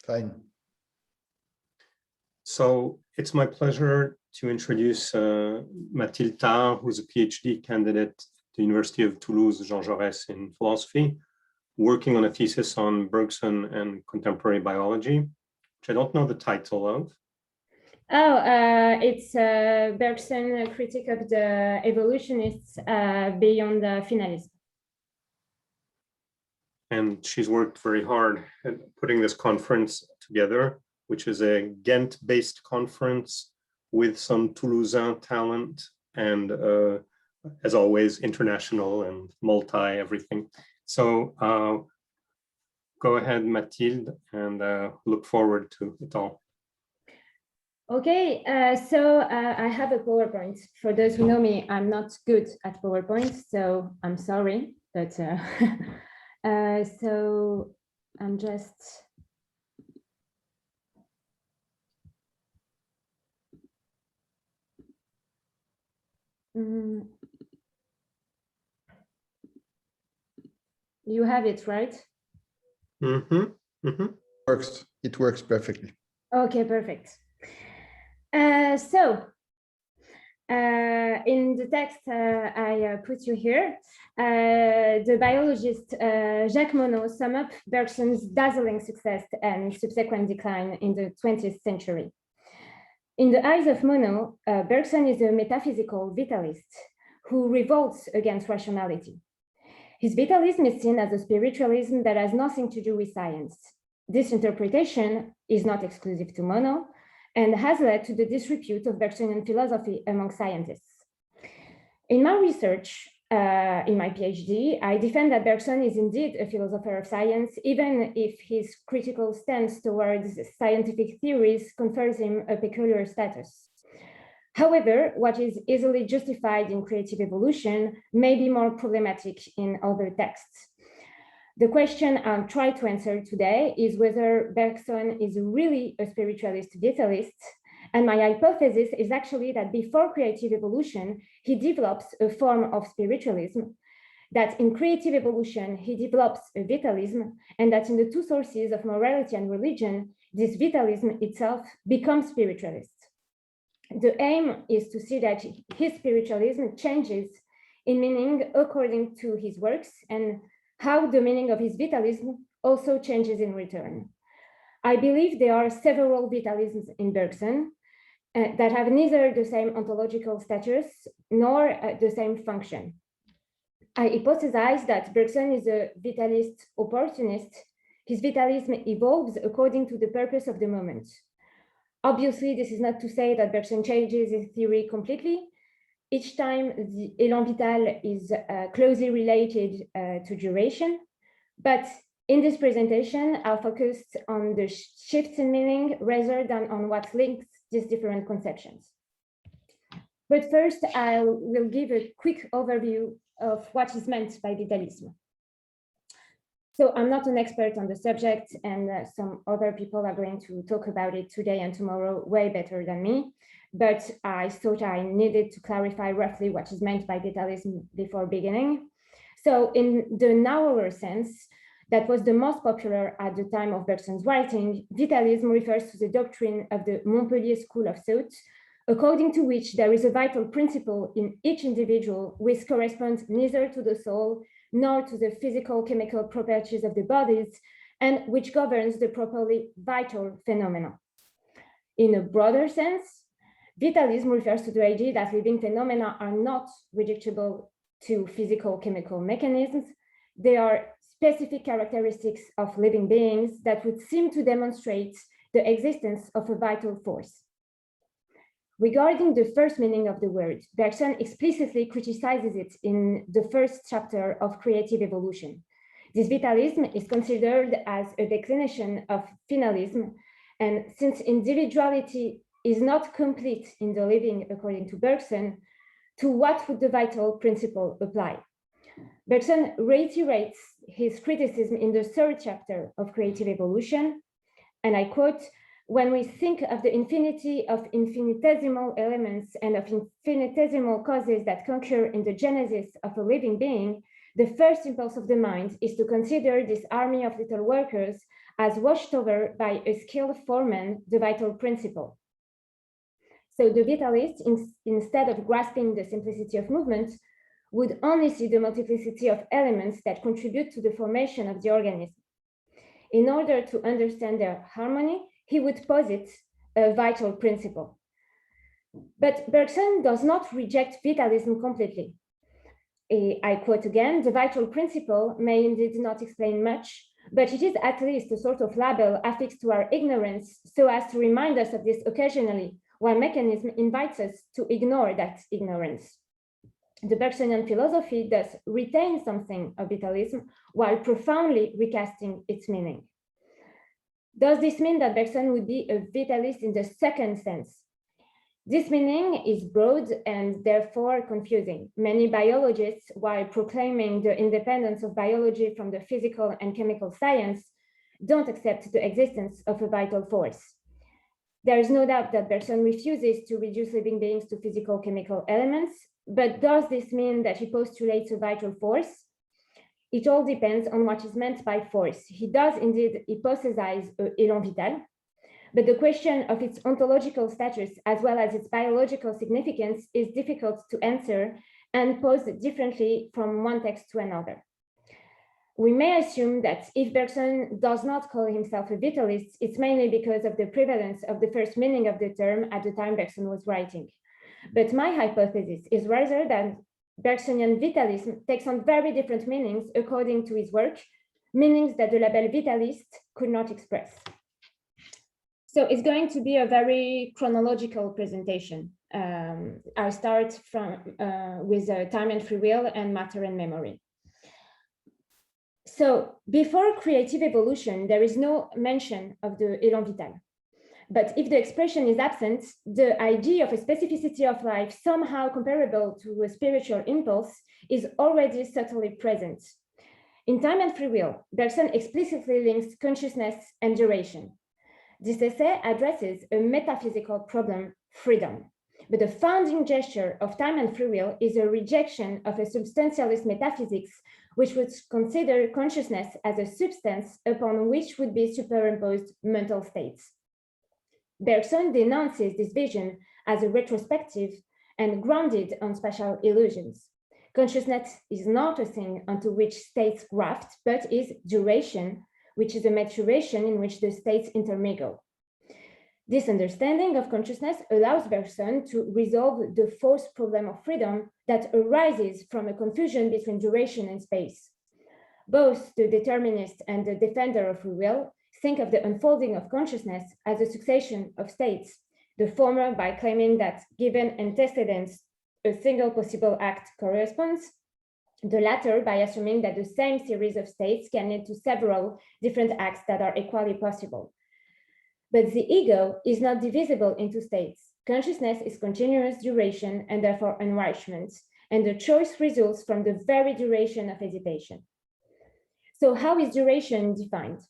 Fine. So it's my pleasure to introduce Mathilde Tahar, who's a PhD candidate at the University of Toulouse, Jean Jaurès in philosophy, working on a thesis on Bergson and contemporary biology, which I don't know the title of. Oh, it's Bergson, a critique of the evolutionists beyond the finalism. And she's worked very hard at putting this conference together, which is a Ghent-based conference with some Toulousain talent and, as always, international and multi-everything. So go ahead, Mathilde, and look forward to it all. Okay, so I have a PowerPoint. For those who know me, I'm not good at PowerPoint, so I'm sorry, but so I'm just. You have it, right? Mm-hmm. Mm-hmm. It works perfectly. Okay, perfect. So in the text I put you here, the biologist Jacques Monod sum up Bergson's dazzling success and subsequent decline in the 20th century. In the eyes of Monod, Bergson is a metaphysical vitalist who revolts against rationality. His vitalism is seen as a spiritualism that has nothing to do with science. This interpretation is not exclusive to Monod and has led to the disrepute of Bergsonian philosophy among scientists. In my research, in my PhD, I defend that Bergson is indeed a philosopher of science, even if his critical stance towards scientific theories confers him a peculiar status. However, what is easily justified in creative evolution may be more problematic in other texts. The question I'll try to answer today is whether Bergson is really a spiritualist vitalist, and my hypothesis is actually that before creative evolution, he develops a form of spiritualism, that in creative evolution, he develops a vitalism, and that in the two sources of morality and religion, this vitalism itself becomes spiritualist. The aim is to see that his spiritualism changes in meaning according to his works and how the meaning of his vitalism also changes in return. I believe there are several vitalisms in Bergson that have neither the same ontological status nor the same function. I hypothesize that Bergson is a vitalist opportunist. His vitalism evolves according to the purpose of the moment. Obviously, this is not to say that Bergson changes his theory completely. Each time, the élan vital is closely related to duration. But in this presentation, I'll focus on the shifts in meaning rather than on what links these different conceptions. But first, I will give a quick overview of what is meant by vitalism. So I'm not an expert on the subject, and some other people are going to talk about it today and tomorrow way better than me. But I thought I needed to clarify roughly what is meant by vitalism before beginning. So in the narrower sense, that was the most popular at the time of Bergson's writing, vitalism refers to the doctrine of the Montpellier school of thought, according to which there is a vital principle in each individual which corresponds neither to the soul nor to the physical chemical properties of the bodies, and which governs the properly vital phenomena. In a broader sense, vitalism refers to the idea that living phenomena are not reducible to physical chemical mechanisms. They are specific characteristics of living beings that would seem to demonstrate the existence of a vital force. Regarding the first meaning of the word, Bergson explicitly criticizes it in the first chapter of Creative Evolution. This vitalism is considered as a declination of finalism, and since individuality is not complete in the living according to Bergson, to what would the vital principle apply? Bergson reiterates his criticism in the third chapter of Creative Evolution, and I quote, "When we think of the infinity of infinitesimal elements and of infinitesimal causes that concur in the genesis of a living being, the first impulse of the mind is to consider this army of little workers as washed over by a skilled foreman, the vital principle. So the vitalist, instead of grasping the simplicity of movement, would only see the multiplicity of elements that contribute to the formation of the organism. In order to understand their harmony, he would posit a vital principle. But Bergson does not reject vitalism completely. I quote again, the vital principle may indeed not explain much, but it is at least a sort of label affixed to our ignorance so as to remind us of this occasionally, while mechanism invites us to ignore that ignorance. The Bergsonian philosophy thus retains something of vitalism while profoundly recasting its meaning. Does this mean that Bergson would be a vitalist in the second sense? This meaning is broad and therefore confusing. Many biologists, while proclaiming the independence of biology from the physical and chemical science, don't accept the existence of a vital force. There is no doubt that Bergson refuses to reduce living beings to physical chemical elements, but does this mean that he postulates a vital force? It all depends on what is meant by force. He does indeed hypothesize élan vital, but the question of its ontological status as well as its biological significance is difficult to answer and posed differently from one text to another. We may assume that if Bergson does not call himself a vitalist, it's mainly because of the prevalence of the first meaning of the term at the time Bergson was writing. But my hypothesis is rather that Bergsonian vitalism takes on very different meanings according to his work, meanings that the label vitalist could not express. So it's going to be a very chronological presentation. I'll start with time and free will and matter and memory. So before creative evolution, there is no mention of the élan vital. But if the expression is absent, the idea of a specificity of life somehow comparable to a spiritual impulse is already subtly present. In Time and Free Will, Bergson explicitly links consciousness and duration. This essay addresses a metaphysical problem, freedom. But the founding gesture of Time and Free Will is a rejection of a substantialist metaphysics, which would consider consciousness as a substance upon which would be superimposed mental states. Bergson denounces this vision as a retrospective and grounded on spatial illusions. Consciousness is not a thing onto which states graft, but is duration, which is a maturation in which the states intermingle. This understanding of consciousness allows Bergson to resolve the false problem of freedom that arises from a confusion between duration and space. Both the determinist and the defender of free will think of the unfolding of consciousness as a succession of states, the former by claiming that given antecedents, a single possible act corresponds, the latter by assuming that the same series of states can lead to several different acts that are equally possible. But the ego is not divisible into states. Consciousness is continuous duration and therefore enrichment, and the choice results from the very duration of hesitation. So how is duration defined?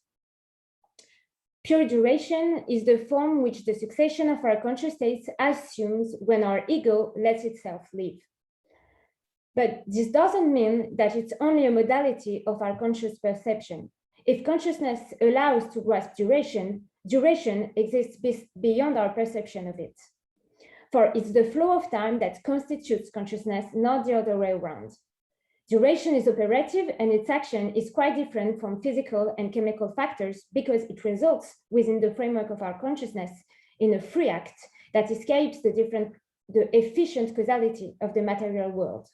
Pure duration is the form which the succession of our conscious states assumes when our ego lets itself live. But this doesn't mean that it's only a modality of our conscious perception. If consciousness allows to grasp duration, duration exists beyond our perception of it. For it's the flow of time that constitutes consciousness, not the other way around. Duration is operative and its action is quite different from physical and chemical factors because it results within the framework of our consciousness in a free act that escapes the efficient causality of the material world.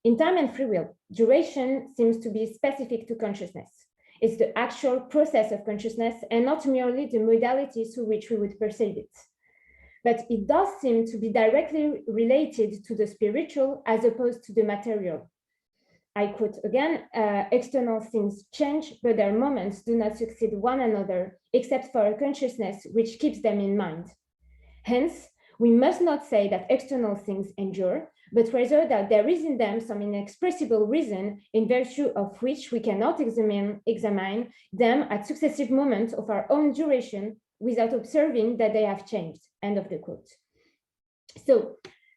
In Time and Free Will, duration seems to be specific to consciousness. It's the actual process of consciousness and not merely the modality through which we would perceive it. But it does seem to be directly related to the spiritual as opposed to the material. I quote again, external things change, but their moments do not succeed one another, except for a consciousness which keeps them in mind. Hence, we must not say that external things endure, but rather that there is in them some inexpressible reason in virtue of which we cannot examine them at successive moments of our own duration without observing that they have changed, end of the quote. So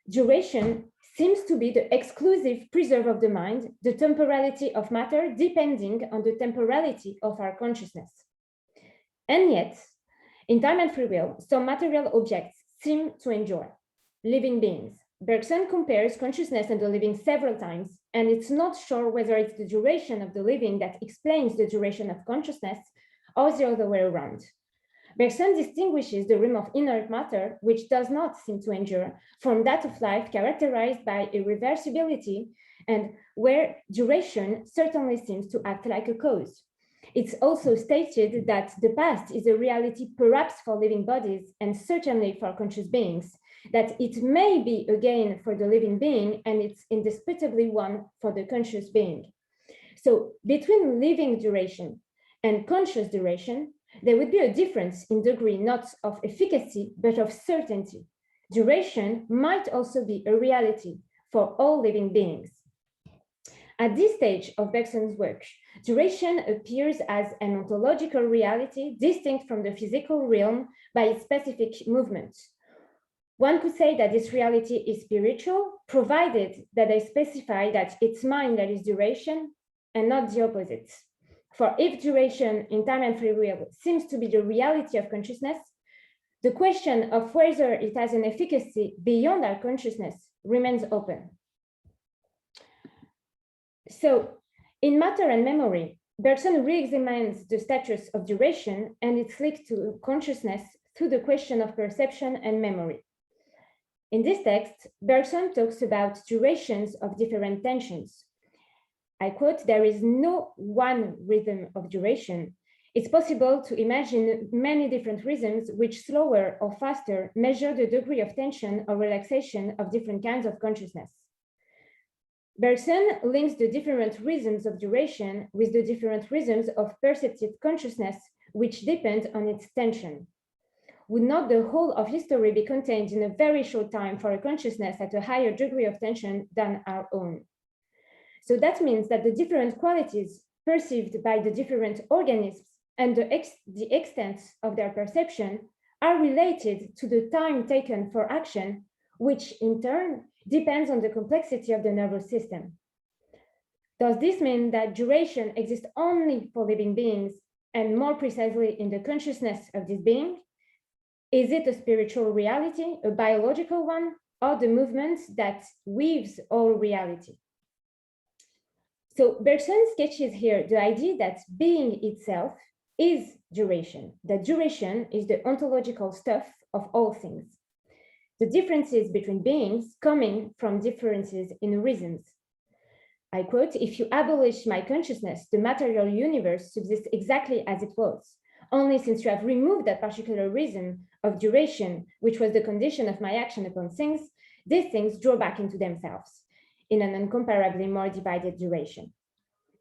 duration seems to be the exclusive preserve of the mind, the temporality of matter depending on the temporality of our consciousness. And yet, in time and free will, some material objects seem to endure. Living beings. Bergson compares consciousness and the living several times, and it's not sure whether it's the duration of the living that explains the duration of consciousness or the other way around. Bergson distinguishes the realm of inert matter, which does not seem to endure, from that of life characterized by irreversibility and where duration certainly seems to act like a cause. It's also stated that the past is a reality perhaps for living bodies and certainly for conscious beings, that it may be again for the living being and it's indisputably one for the conscious being. So between living duration and conscious duration, there would be a difference in degree not of efficacy, but of certainty. Duration might also be a reality for all living beings. At this stage of Bergson's work, duration appears as an ontological reality distinct from the physical realm by its specific movement. One could say that this reality is spiritual, provided that they specify that it's mind that is duration and not the opposite. For if duration in time and free will seems to be the reality of consciousness, the question of whether it has an efficacy beyond our consciousness remains open. So, in Matter and Memory, Bergson re-examines the status of duration and its link to consciousness through the question of perception and memory. In this text, Bergson talks about durations of different tensions. I quote, "There is no one rhythm of duration. It's possible to imagine many different rhythms which slower or faster measure the degree of tension or relaxation of different kinds of consciousness." Bergson links the different rhythms of duration with the different rhythms of perceptive consciousness, which depend on its tension. Would not the whole of history be contained in a very short time for a consciousness at a higher degree of tension than our own? So that means that the different qualities perceived by the different organisms and the extent of their perception are related to the time taken for action, which in turn depends on the complexity of the nervous system. Does this mean that duration exists only for living beings and more precisely in the consciousness of this being? Is it a spiritual reality, a biological one, or the movement that weaves all reality? So Bergson sketches here the idea that being itself is duration, that duration is the ontological stuff of all things. The differences between beings coming from differences in reasons. I quote, "If you abolish my consciousness, the material universe subsists exactly as it was. Only since you have removed that particular reason of duration, which was the condition of my action upon things, these things draw back into themselves in an incomparably more divided duration."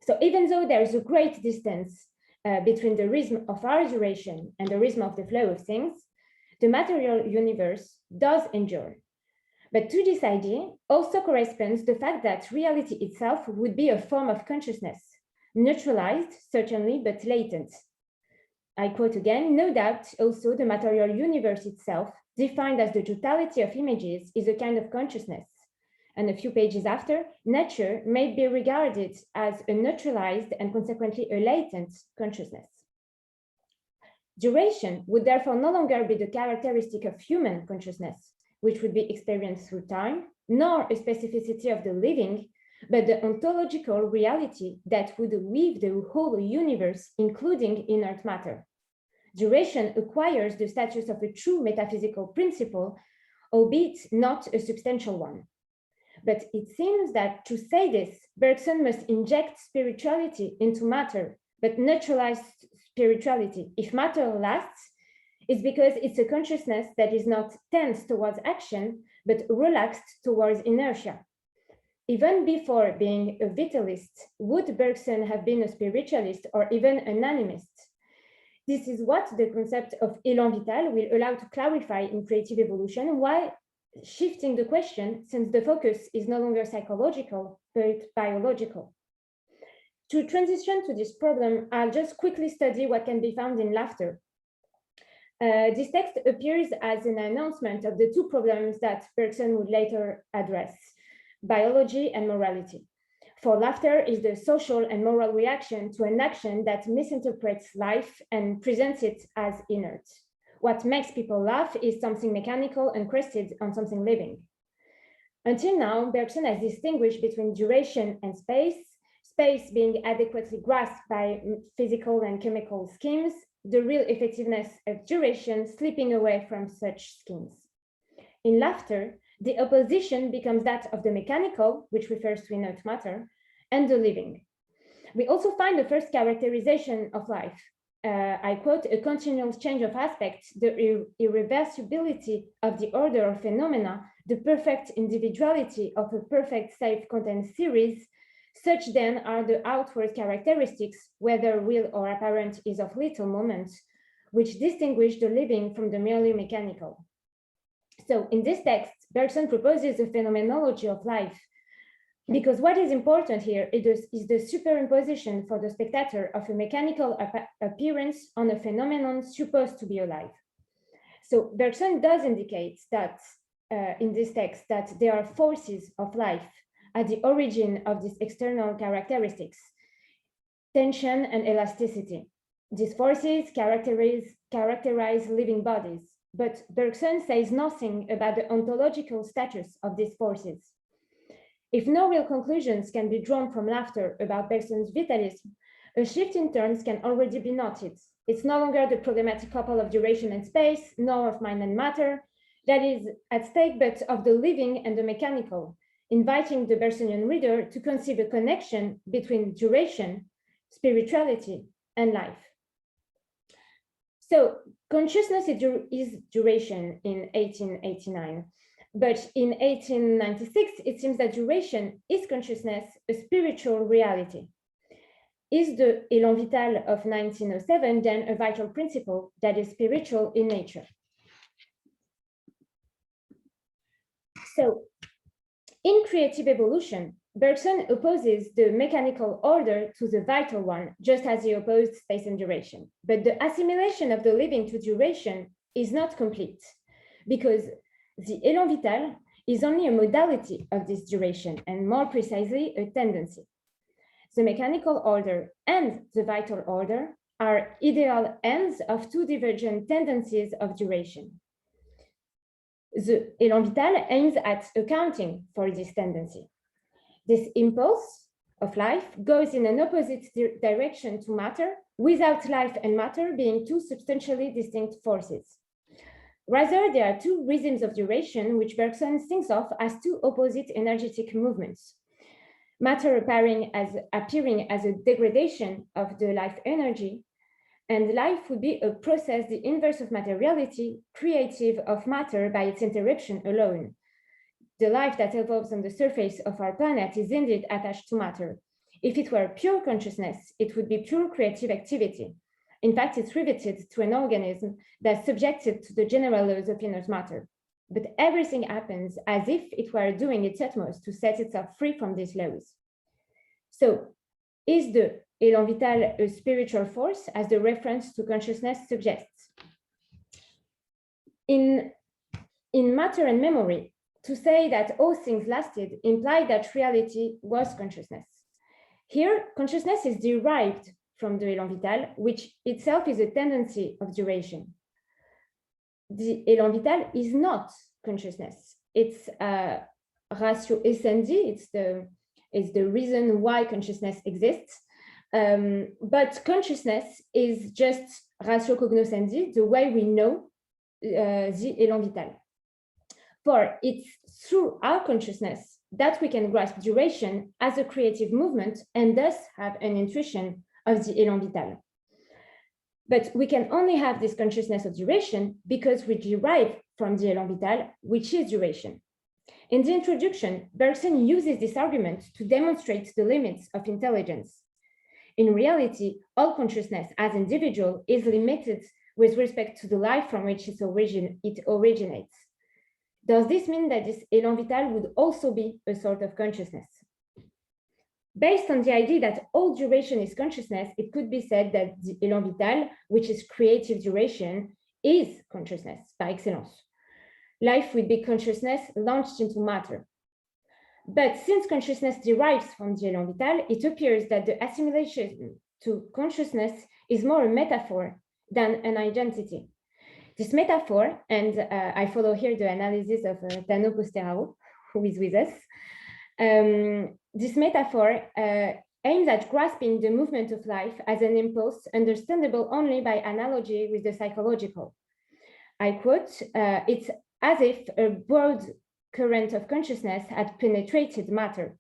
So even though there is a great distance between the rhythm of our duration and the rhythm of the flow of things, the material universe does endure. But to this idea also corresponds the fact that reality itself would be a form of consciousness, neutralized, certainly, but latent. I quote again, "No doubt also the material universe itself, defined as the totality of images, is a kind of consciousness." And a few pages after, nature may be regarded as a neutralized and consequently a latent consciousness. Duration would therefore no longer be the characteristic of human consciousness, which would be experienced through time, nor a specificity of the living, but the ontological reality that would weave the whole universe, including inert matter. Duration acquires the status of a true metaphysical principle, albeit not a substantial one. But it seems that to say this, Bergson must inject spirituality into matter, but neutralize spirituality. If matter lasts, it's because it's a consciousness that is not tense towards action, but relaxed towards inertia. Even before being a vitalist, would Bergson have been a spiritualist or even an animist? This is what the concept of élan vital will allow to clarify in creative evolution, while shifting the question, since the focus is no longer psychological, but biological. To transition to this problem, I'll just quickly study what can be found in laughter. This text appears as an announcement of the two problems that Bergson would later address, biology and morality. For laughter is the social and moral reaction to an action that misinterprets life and presents it as inert. What makes people laugh is something mechanical encrusted on something living. Until now, Bergson has distinguished between duration and space, space being adequately grasped by physical and chemical schemes, the real effectiveness of duration slipping away from such schemes. In laughter, the opposition becomes that of the mechanical, which refers to inert matter, and the living. We also find the first characterization of life. I quote, a continual change of aspect, the irreversibility of the order of phenomena, the perfect individuality of a perfect self-contained series. Such then are the outward characteristics, whether real or apparent is of little moment, which distinguish the living from the merely mechanical. So in this text, Bergson proposes a phenomenology of life, because what is important here is the superimposition for the spectator of a mechanical appearance on a phenomenon supposed to be alive. So Bergson does indicate that in this text that there are forces of life at the origin of these external characteristics, tension and elasticity. These forces characterize living bodies, but Bergson says nothing about the ontological status of these forces. If no real conclusions can be drawn from laughter about Bergson's vitalism, a shift in terms can already be noted. It's no longer the problematic couple of duration and space, nor of mind and matter, that is at stake, but of the living and the mechanical, inviting the Bergsonian reader to conceive a connection between duration, spirituality, and life. So consciousness is duration in 1889. But in 1896, it seems that duration is consciousness, a spiritual reality. Is the élan vital of 1907 then a vital principle that is spiritual in nature? So in creative evolution, Bergson opposes the mechanical order to the vital one, just as he opposed space and duration. But the assimilation of the living to duration is not complete, because the élan vital is only a modality of this duration, and more precisely, a tendency. The mechanical order and the vital order are ideal ends of two divergent tendencies of duration. The élan vital aims at accounting for this tendency. This impulse of life goes in an opposite direction to matter, without life and matter being two substantially distinct forces. Rather, there are two rhythms of duration which Bergson thinks of as two opposite energetic movements. Matter appearing as a degradation of the life energy, and life would be a process, the inverse of materiality, creative of matter by its interruption alone. The life that evolves on the surface of our planet is indeed attached to matter. If it were pure consciousness, it would be pure creative activity. In fact, it's riveted to an organism that's subjected to the general laws of inert matter. But everything happens as if it were doing its utmost to set itself free from these laws. So, is the élan vital a spiritual force, as the reference to consciousness suggests? In Matter and Memory, to say that all things lasted implied that reality was consciousness. Here, consciousness is derived from the élan vital, which itself is a tendency of duration. The élan vital is not consciousness. It's a ratio essendi, it's the reason why consciousness exists. But consciousness is just ratio cognoscendi, the way we know the élan vital. For it's through our consciousness that we can grasp duration as a creative movement and thus have an intuition of the élan vital. But we can only have this consciousness of duration because we derive from the élan vital, which is duration. In the introduction, Bergson uses this argument to demonstrate the limits of intelligence. In reality, all consciousness as individual is limited with respect to the life from which it originates. Does this mean that this élan vital would also be a sort of consciousness? Based on the idea that all duration is consciousness, it could be said that the élan vital, which is creative duration, is consciousness par excellence. Life would be consciousness launched into matter. But since consciousness derives from the élan vital, it appears that the assimilation to consciousness is more a metaphor than an identity. This metaphor, and I follow here the analysis of Dano Posterao, who is with us. This metaphor aims at grasping the movement of life as an impulse understandable only by analogy with the psychological. I quote, "It's as if a broad current of consciousness had penetrated matter."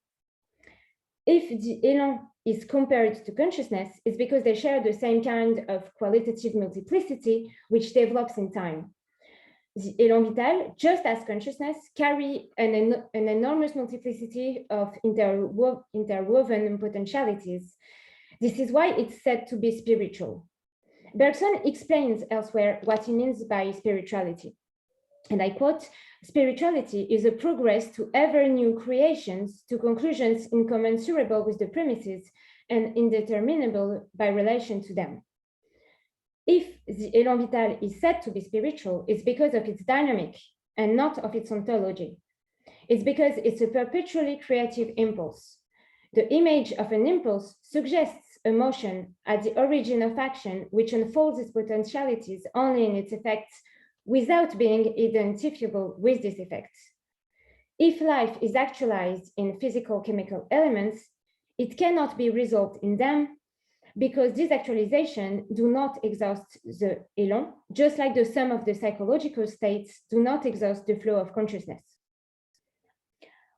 If the élan is compared to consciousness, it's because they share the same kind of qualitative multiplicity which develops in time. The élan vital, just as consciousness, carry an enormous multiplicity of interwoven potentialities. This is why it's said to be spiritual. Bergson explains elsewhere what he means by spirituality. And I quote, "Spirituality is a progress to ever new creations, to conclusions incommensurable with the premises and indeterminable by relation to them." If the élan vital is said to be spiritual, it's because of its dynamic and not of its ontology. It's because it's a perpetually creative impulse. The image of an impulse suggests a motion at the origin of action, which unfolds its potentialities only in its effects without being identifiable with these effects. If life is actualized in physical chemical elements, it cannot be resolved in them because these actualizations do not exhaust the élan, just like the sum of the psychological states do not exhaust the flow of consciousness.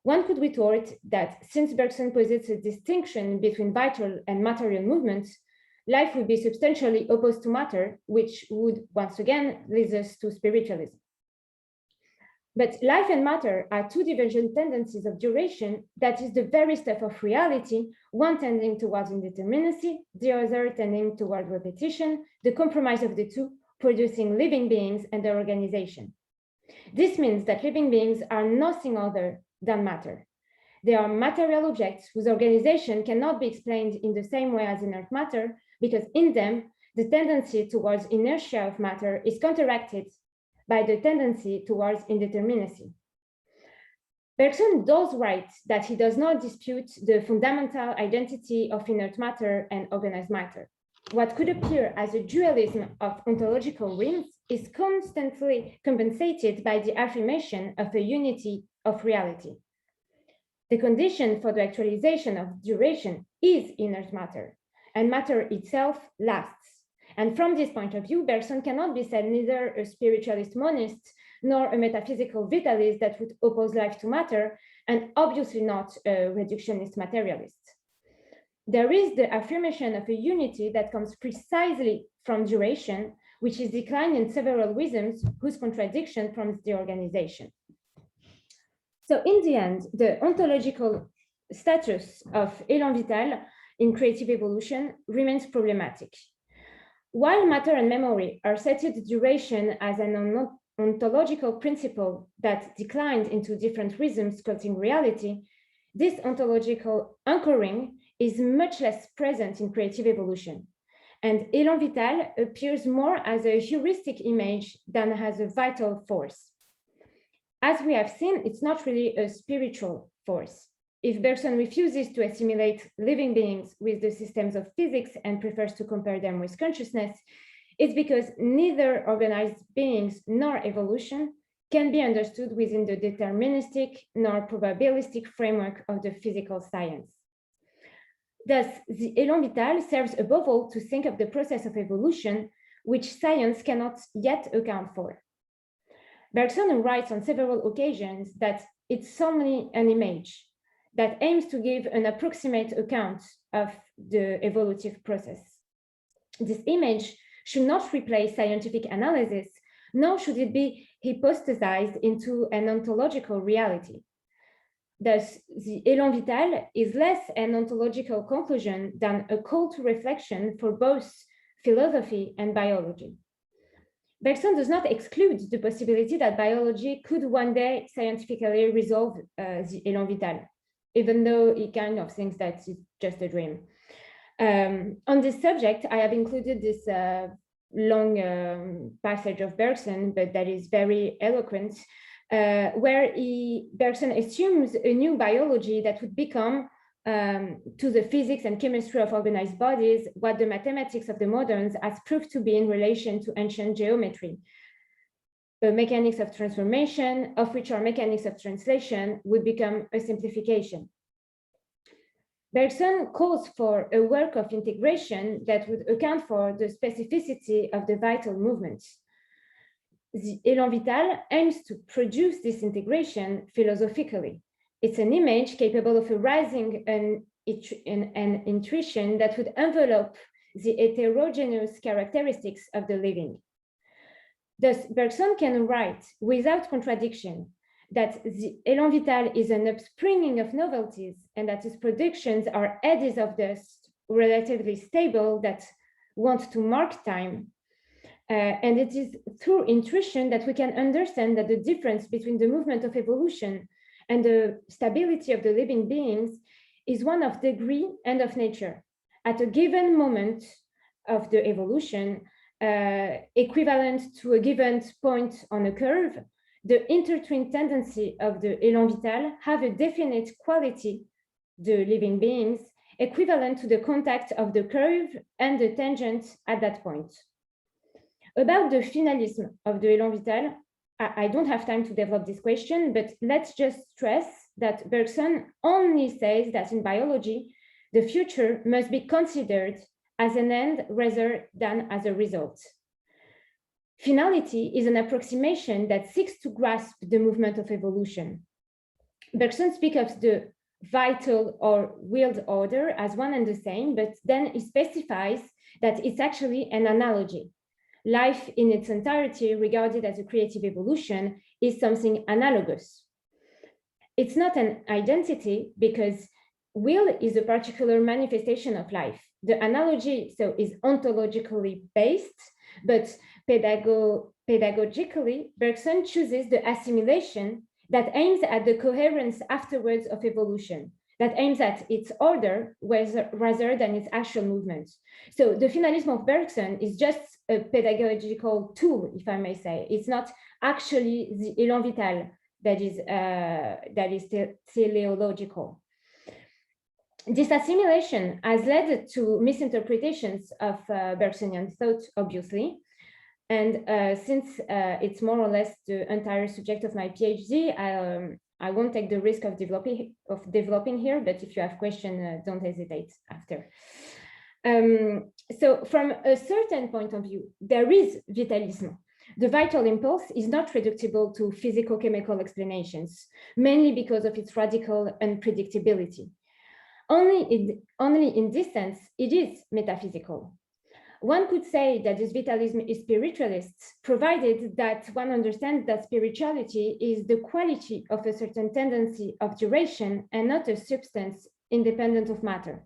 One could retort that since Bergson posits a distinction between vital and material movements, life would be substantially opposed to matter, which would once again lead us to spiritualism. But life and matter are two divergent tendencies of duration that is the very stuff of reality, one tending towards indeterminacy, the other tending toward repetition, the compromise of the two, producing living beings and their organization. This means that living beings are nothing other than matter. They are material objects whose organization cannot be explained in the same way as inert matter, because in them, the tendency towards inertia of matter is counteracted by the tendency towards indeterminacy. Bergson does write that he does not dispute the fundamental identity of inert matter and organized matter. What could appear as a dualism of ontological realms is constantly compensated by the affirmation of a unity of reality. The condition for the actualization of duration is inert matter, and matter itself lasts. And from this point of view, Bergson cannot be said neither a spiritualist monist nor a metaphysical vitalist that would oppose life to matter, and obviously not a reductionist materialist. There is the affirmation of a unity that comes precisely from duration, which is declined in several rhythms whose contradiction forms the organization. So in the end, the ontological status of élan vital in creative evolution remains problematic. While matter and memory are cited duration as an ontological principle that declined into different rhythms sculpting reality, this ontological anchoring is much less present in creative evolution. And élan vital appears more as a heuristic image than as a vital force. As we have seen, it's not really a spiritual force. If Bergson refuses to assimilate living beings with the systems of physics and prefers to compare them with consciousness, it's because neither organized beings nor evolution can be understood within the deterministic nor probabilistic framework of the physical science. Thus, the élan vital serves above all to think of the process of evolution, which science cannot yet account for. Bergson writes on several occasions that it's only an image that aims to give an approximate account of the evolutive process. This image should not replace scientific analysis, nor should it be hypostasized into an ontological reality. Thus, the élan vital is less an ontological conclusion than a call to reflection for both philosophy and biology. Bergson does not exclude the possibility that biology could one day scientifically resolve the élan vital, even though he kind of thinks that it's just a dream. On this subject, I have included this long passage of Bergson, but that is very eloquent, where Bergson assumes a new biology that would become, to the physics and chemistry of organized bodies, what the mathematics of the moderns has proved to be in relation to ancient geometry. Mechanics of transformation, of which our mechanics of translation would become a simplification. Bergson calls for a work of integration that would account for the specificity of the vital movements. The Élan Vital aims to produce this integration philosophically. It's an image capable of arising an intuition that would envelope the heterogeneous characteristics of the living. Thus, Bergson can write without contradiction that the Élan Vital is an upspringing of novelties and that its productions are eddies of dust, relatively stable, that want to mark time. And it is through intuition that we can understand that the difference between the movement of evolution and the stability of the living beings is one of degree and of nature. At a given moment of the evolution, equivalent to a given point on a curve, the intertwined tendency of the Élan Vital have a definite quality, the living beings, equivalent to the contact of the curve and the tangent at that point. About the finalism of the Élan Vital, I don't have time to develop this question, but let's just stress that Bergson only says that in biology, the future must be considered as an end rather than as a result. Finality is an approximation that seeks to grasp the movement of evolution. Bergson speaks of the vital or willed order as one and the same, but then he specifies that it's actually an analogy. Life in its entirety, regarded as a creative evolution, is something analogous. It's not an identity because will is a particular manifestation of life. The analogy is ontologically based, but pedagogically, Bergson chooses the assimilation that aims at the coherence afterwards of evolution, that aims at its order rather than its actual movement. So the finalism of Bergson is just a pedagogical tool, if I may say. It's not actually the Élan Vital that is teleological. This assimilation has led to misinterpretations of Bergsonian thought, obviously. And since it's more or less the entire subject of my PhD, I won't take the risk of developing here, but if you have questions, don't hesitate after. So from a certain point of view, there is vitalism. The vital impulse is not reducible to physico-chemical explanations, mainly because of its radical unpredictability. Only in this sense, it is metaphysical. One could say that this vitalism is spiritualist, provided that one understands that spirituality is the quality of a certain tendency of duration and not a substance independent of matter.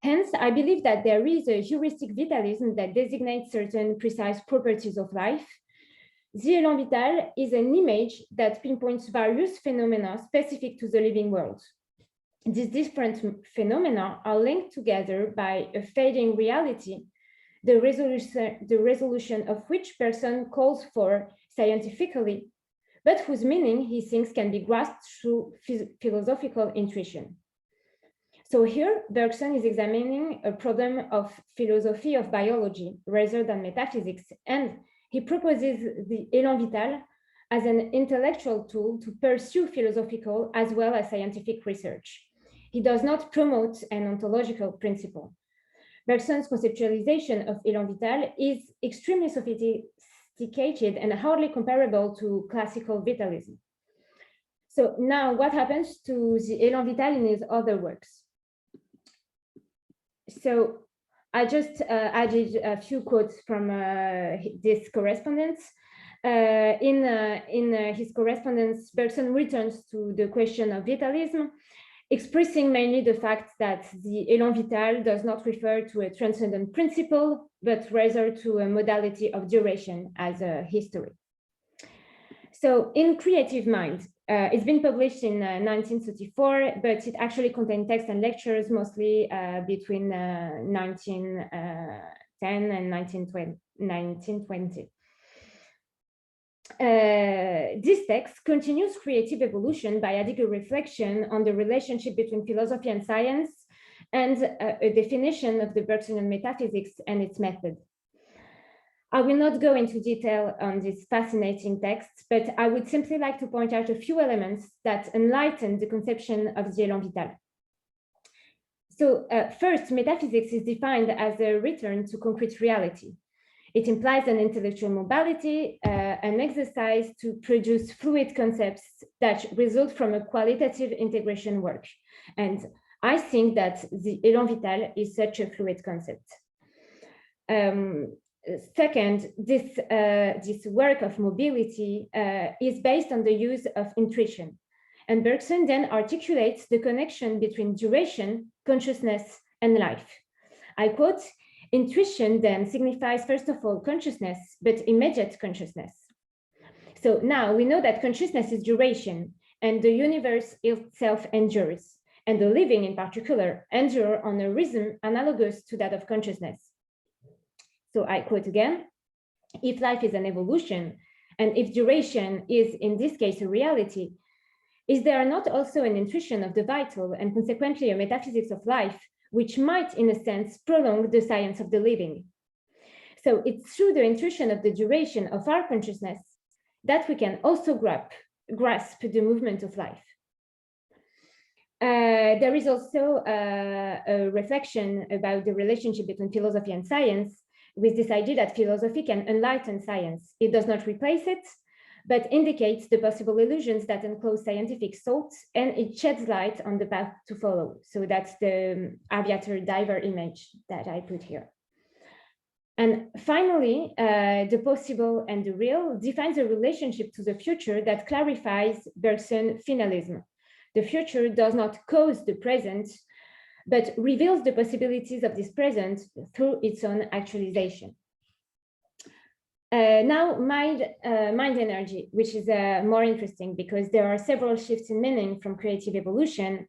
Hence, I believe that there is a heuristic vitalism that designates certain precise properties of life. The Élan Vital is an image that pinpoints various phenomena specific to the living world. These different phenomena are linked together by a fading reality, the resolution of which Bergson calls for scientifically, but whose meaning he thinks can be grasped through philosophical intuition. So here, Bergson is examining a problem of philosophy of biology rather than metaphysics, and he proposes the Élan Vital as an intellectual tool to pursue philosophical as well as scientific research. He does not promote an ontological principle. Bergson's conceptualization of Élan Vital is extremely sophisticated and hardly comparable to classical vitalism. So now what happens to the Élan Vital in his other works? So I just added a few quotes from this correspondence. In his correspondence, Bergson returns to the question of vitalism, expressing mainly the fact that the Élan Vital does not refer to a transcendent principle, but rather to a modality of duration as a history. So in Creative Mind, it's been published in 1934, but it actually contained text and lectures mostly between 1910 and 1920. This text continues creative evolution by adding a reflection on the relationship between philosophy and science and a definition of the Bergson metaphysics and its method. I will not go into detail on this fascinating text, but I would simply like to point out a few elements that enlighten the conception of the élan vital. So first, metaphysics is defined as a return to concrete reality. It implies an intellectual mobility, an exercise to produce fluid concepts that result from a qualitative integration work. And I think that the élan vital is such a fluid concept. Second, this work of mobility is based on the use of intuition. And Bergson then articulates the connection between duration, consciousness, and life. I quote, "Intuition then signifies, first of all, consciousness, but immediate consciousness." So now we know that consciousness is duration, and the universe itself endures, and the living in particular endure on a rhythm analogous to that of consciousness. So I quote again, "If life is an evolution, and if duration is in this case a reality, is there not also an intuition of the vital and consequently a metaphysics of life, which might in a sense prolong the science of the living?" So it's through the intuition of the duration of our consciousness that we can also grasp the movement of life. There is also a reflection about the relationship between philosophy and science, with this idea that philosophy can enlighten science. It does not replace it, but indicates the possible illusions that enclose scientific thought, and it sheds light on the path to follow. So that's the aviator diver image that I put here. And finally, the possible and the real defines a relationship to the future that clarifies Bergson finalism. The future does not cause the present, but reveals the possibilities of this present through its own actualization. Now, mind energy, which is more interesting because there are several shifts in meaning from creative evolution,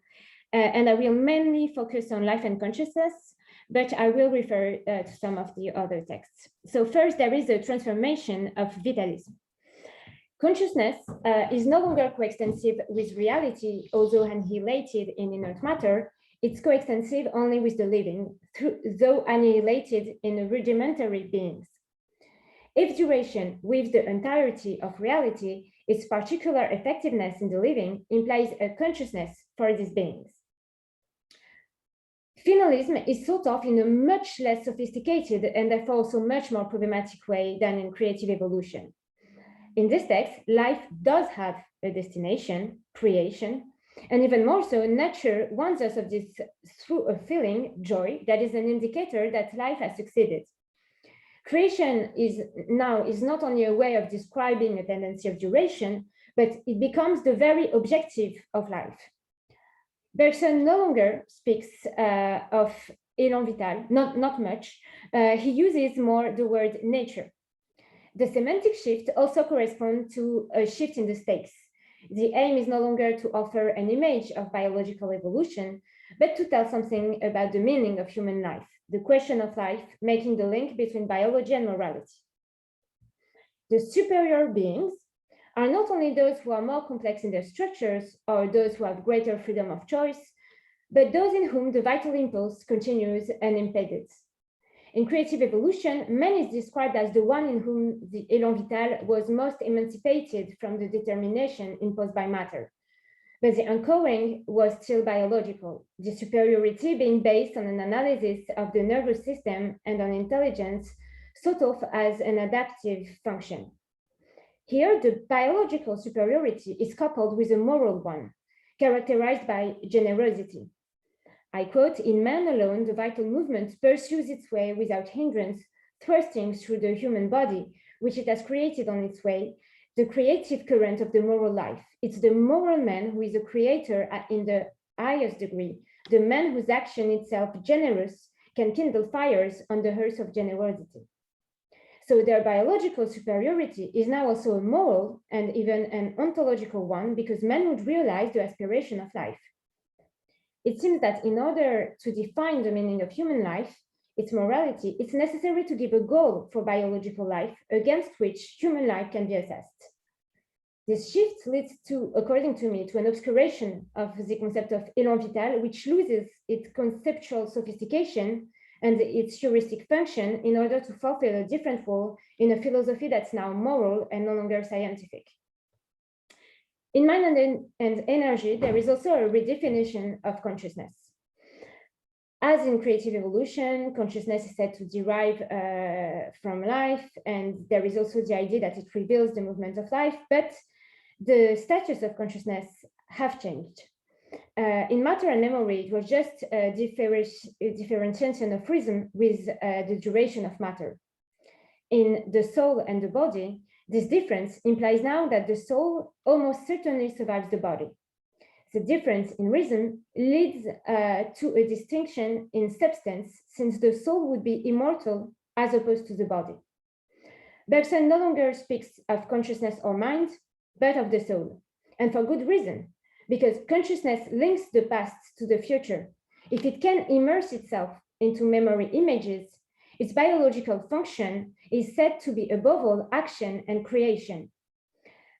and I will mainly focus on life and consciousness, but I will refer to some of the other texts. So first, there is a transformation of vitalism. Consciousness is no longer coextensive with reality, although annihilated in inert matter. It's coextensive only with the living, though annihilated in rudimentary beings. If duration with the entirety of reality, its particular effectiveness in the living implies a consciousness for these beings. Finalism is thought of in a much less sophisticated and therefore also much more problematic way than in creative evolution. In this text, life does have a destination, creation, and even more so, nature warns us of this through a feeling, joy, that is an indicator that life has succeeded. Creation is not only a way of describing a tendency of duration, but it becomes the very objective of life. Bergson no longer speaks of élan vital, not much. He uses more the word nature. The semantic shift also corresponds to a shift in the stakes. The aim is no longer to offer an image of biological evolution, but to tell something about the meaning of human life, the question of life, making the link between biology and morality. The superior beings are not only those who are more complex in their structures or those who have greater freedom of choice, but those in whom the vital impulse continues unimpeded. In creative evolution, man is described as the one in whom the élan vital was most emancipated from the determination imposed by matter. But the anchoring was still biological, the superiority being based on an analysis of the nervous system and on intelligence thought of as an adaptive function. Here, the biological superiority is coupled with a moral one, characterized by generosity. I quote, "In man alone, the vital movement pursues its way without hindrance, thrusting through the human body, which it has created on its way, the creative current of the moral life. It's the moral man who is a creator in the highest degree, the man whose action itself generous can kindle fires on the hearth of generosity." So their biological superiority is now also a moral and even an ontological one, because man would realize the aspiration of life. It seems that in order to define the meaning of human life, its morality, it's necessary to give a goal for biological life against which human life can be assessed. This shift leads to, according to me, to an obscuration of the concept of élan vital, which loses its conceptual sophistication and its heuristic function in order to fulfill a different role in a philosophy that's now moral and no longer scientific. In Mind and Energy, there is also a redefinition of consciousness. As in creative evolution, consciousness is said to derive from life, and there is also the idea that it reveals the movement of life, but the status of consciousness have changed. In Matter and Memory, it was just a differentiation of rhythm with the duration of matter. In The Soul and the Body, this difference implies now that the soul almost certainly survives the body. The difference in rhythm leads to a distinction in substance, since the soul would be immortal as opposed to the body. Bergson no longer speaks of consciousness or mind, but of the soul, and for good reason, because consciousness links the past to the future. If it can immerse itself into memory images, its biological function is said to be above all action and creation.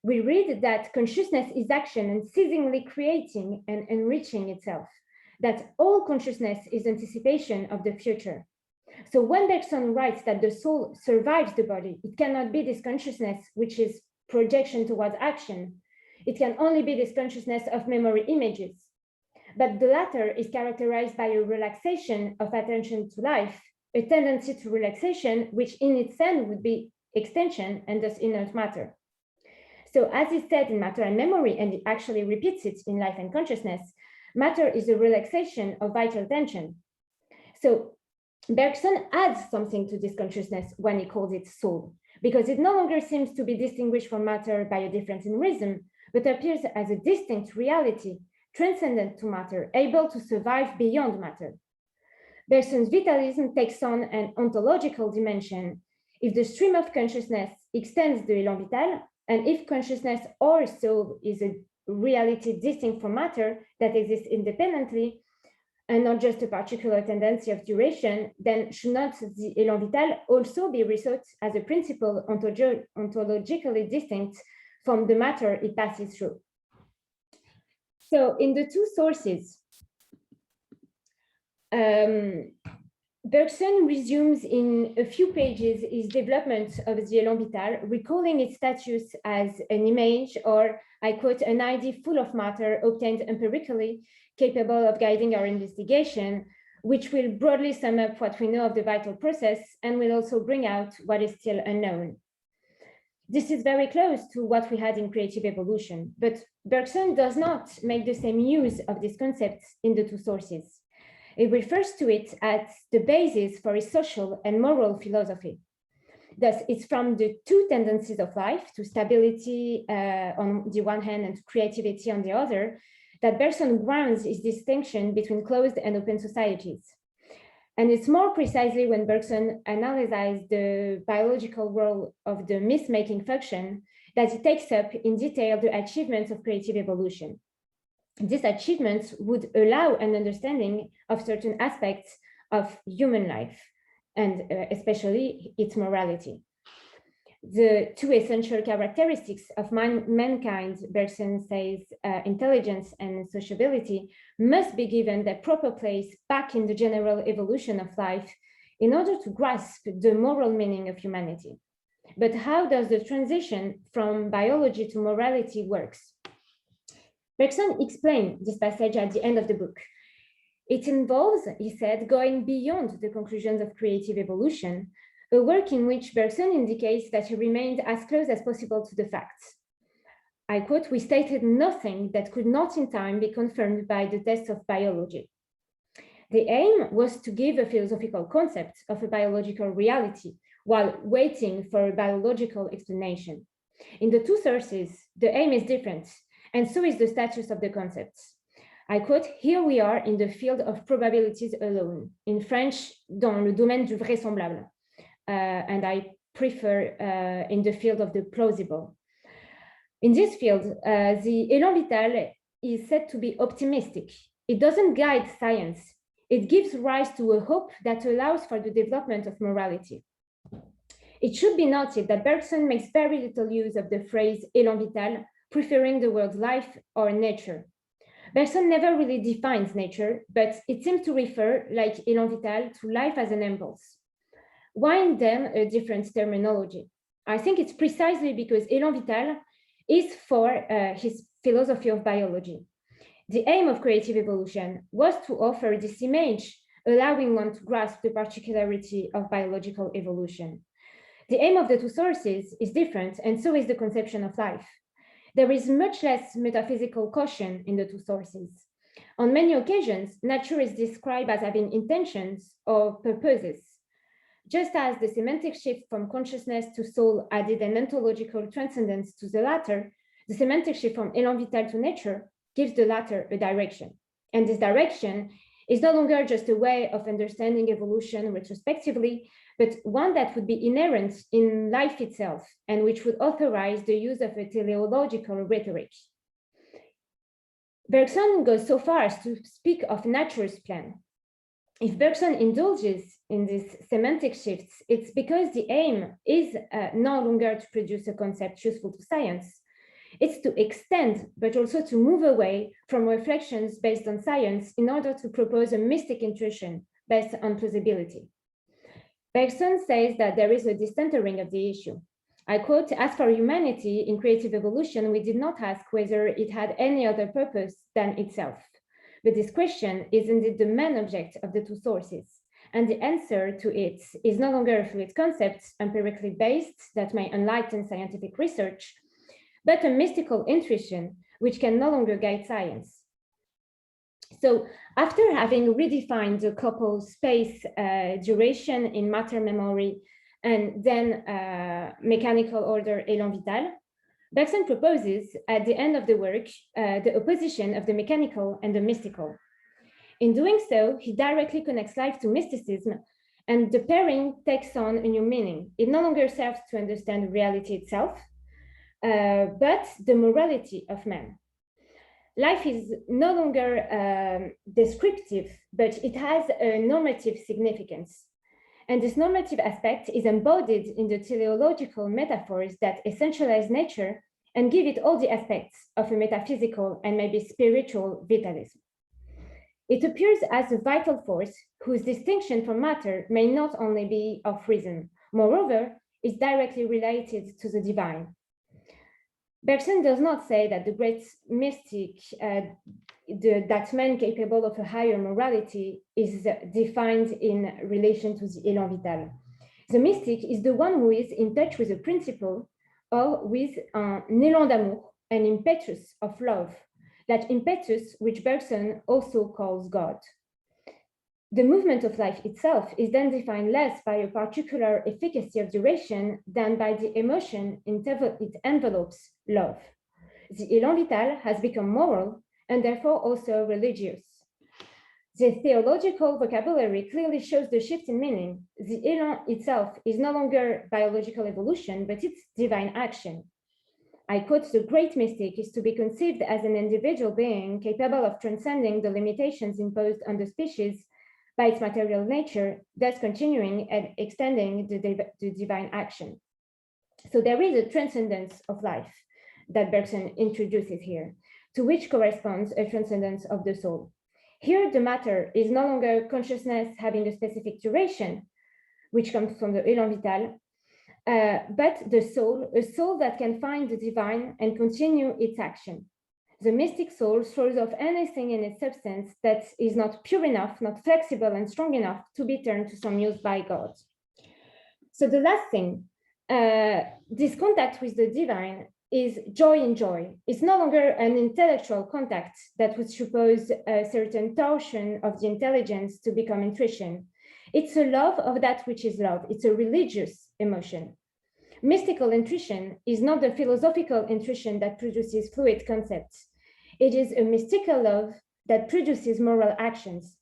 We read that consciousness is action and ceasingly creating and enriching itself, that all consciousness is anticipation of the future. So when Bergson writes that the soul survives the body, it cannot be this consciousness which is projection towards action. It can only be this consciousness of memory images. But the latter is characterized by a relaxation of attention to life, a tendency to relaxation, which in its end would be extension and thus inert matter. So as is said in Matter and Memory, and it actually repeats it in Life and Consciousness, matter is a relaxation of vital tension. So Bergson adds something to this consciousness when he calls it soul, because it no longer seems to be distinguished from matter by a difference in rhythm, but appears as a distinct reality, transcendent to matter, able to survive beyond matter. Bergson's vitalism takes on an ontological dimension. If the stream of consciousness extends the élan vital, and if consciousness or soul is a reality distinct from matter that exists independently, and not just a particular tendency of duration, then should not the élan vital also be rethought as a principle ontologically distinct from the matter it passes through? So in the two sources, Bergson resumes in a few pages his development of the élan vital, recalling its status as an image, or I quote, an idea full of matter obtained empirically, capable of guiding our investigation, which will broadly sum up what we know of the vital process and will also bring out what is still unknown. This is very close to what we had in creative evolution, but Bergson does not make the same use of this concept in the two sources. It refers to it as the basis for his social and moral philosophy. Thus, it's from the two tendencies of life, to stability on the one hand and to creativity on the other, that Bergson grounds his distinction between closed and open societies. And it's more precisely when Bergson analyzes the biological role of the myth-making function that he takes up in detail the achievements of creative evolution. These achievements would allow an understanding of certain aspects of human life, and especially its morality. The two essential characteristics of mankind, Bergson says, intelligence and sociability, must be given their proper place back in the general evolution of life in order to grasp the moral meaning of humanity. But how does the transition from biology to morality works? Bergson explained this passage at the end of the book. It involves, he said, going beyond the conclusions of creative evolution, a work in which Bergson indicates that he remained as close as possible to the facts. I quote, "We stated nothing that could not in time be confirmed by the tests of biology." The aim was to give a philosophical concept of a biological reality while waiting for a biological explanation. In the two sources, the aim is different, and so is the status of the concepts. I quote, "Here we are in the field of probabilities alone." In French, dans le domaine du vraisemblable. And I prefer in the field of the plausible. In this field, the élan vital is said to be optimistic. It doesn't guide science. It gives rise to a hope that allows for the development of morality. It should be noted that Bergson makes very little use of the phrase élan vital preferring the word life or nature. Bergson never really defines nature, but it seems to refer, like élan vital, to life as an impulse. Why then a different terminology? I think it's precisely because élan vital is for his philosophy of biology. The aim of creative evolution was to offer this image, allowing one to grasp the particularity of biological evolution. The aim of the two sources is different, and so is the conception of life. There is much less metaphysical caution in the two sources. On many occasions, nature is described as having intentions or purposes. Just as the semantic shift from consciousness to soul added an ontological transcendence to the latter, the semantic shift from élan vital to nature gives the latter a direction. And this direction is no longer just a way of understanding evolution retrospectively, but one that would be inherent in life itself and which would authorize the use of a teleological rhetoric. Bergson goes so far as to speak of nature's plan. If Bergson indulges in these semantic shifts, it's because the aim is no longer to produce a concept useful to science. It's to extend, but also to move away from reflections based on science in order to propose a mystic intuition based on plausibility. Bergson says that there is a distantering of the issue. I quote, "As for humanity in creative evolution, we did not ask whether it had any other purpose than itself. But this question is indeed the main object of the two sources. And the answer to it is no longer a fluid concept, empirically based, that may enlighten scientific research, but a mystical intuition which can no longer guide science." So after having redefined the couple space duration in matter memory and then mechanical order élan vital, Bergson proposes at the end of the work the opposition of the mechanical and the mystical. In doing so, he directly connects life to mysticism, and the pairing takes on a new meaning. It no longer serves to understand reality itself, but the morality of man. Life is no longer descriptive, but it has a normative significance. And this normative aspect is embodied in the teleological metaphors that essentialize nature and give it all the aspects of a metaphysical and maybe spiritual vitalism. It appears as a vital force whose distinction from matter may not only be of reason, moreover, is directly related to the divine. Bergson does not say that the great mystic, that man capable of a higher morality, is defined in relation to the élan vital. The mystic is the one who is in touch with a principle or with an élan d'amour, an impetus of love, that impetus which Bergson also calls God. The movement of life itself is then defined less by a particular efficacy of duration than by the emotion it envelopes love. The élan vital has become moral and therefore also religious. The theological vocabulary clearly shows the shift in meaning. The élan itself is no longer biological evolution, but it's divine action. I quote, "The great mystic is to be conceived as an individual being capable of transcending the limitations imposed on the species by its material nature, thus continuing and extending the divine action." So there is a transcendence of life that Bergson introduces here, to which corresponds a transcendence of the soul. Here, the matter is no longer consciousness having a specific duration, which comes from the élan vital, but the soul, a soul that can find the divine and continue its action. The mystic soul throws off anything in its substance that is not pure enough, not flexible and strong enough to be turned to some use by God. So the last thing, this contact with the divine is joy in joy. It's no longer an intellectual contact that would suppose a certain torsion of the intelligence to become intuition. It's a love of that which is love. It's a religious emotion. Mystical intuition is not the philosophical intuition that produces fluid concepts. It is a mystical love that produces moral actions.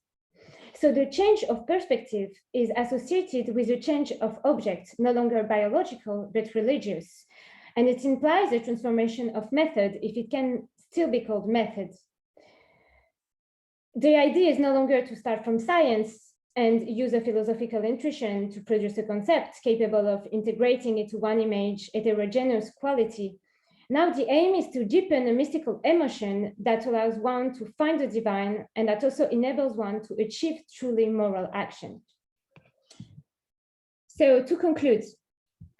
So the change of perspective is associated with a change of object, no longer biological, but religious. And it implies a transformation of method, if it can still be called method. The idea is no longer to start from science and use a philosophical intuition to produce a concept capable of integrating into one image heterogeneous quality Now the aim is to deepen a mystical emotion that allows one to find the divine and that also enables one to achieve truly moral action. So to conclude,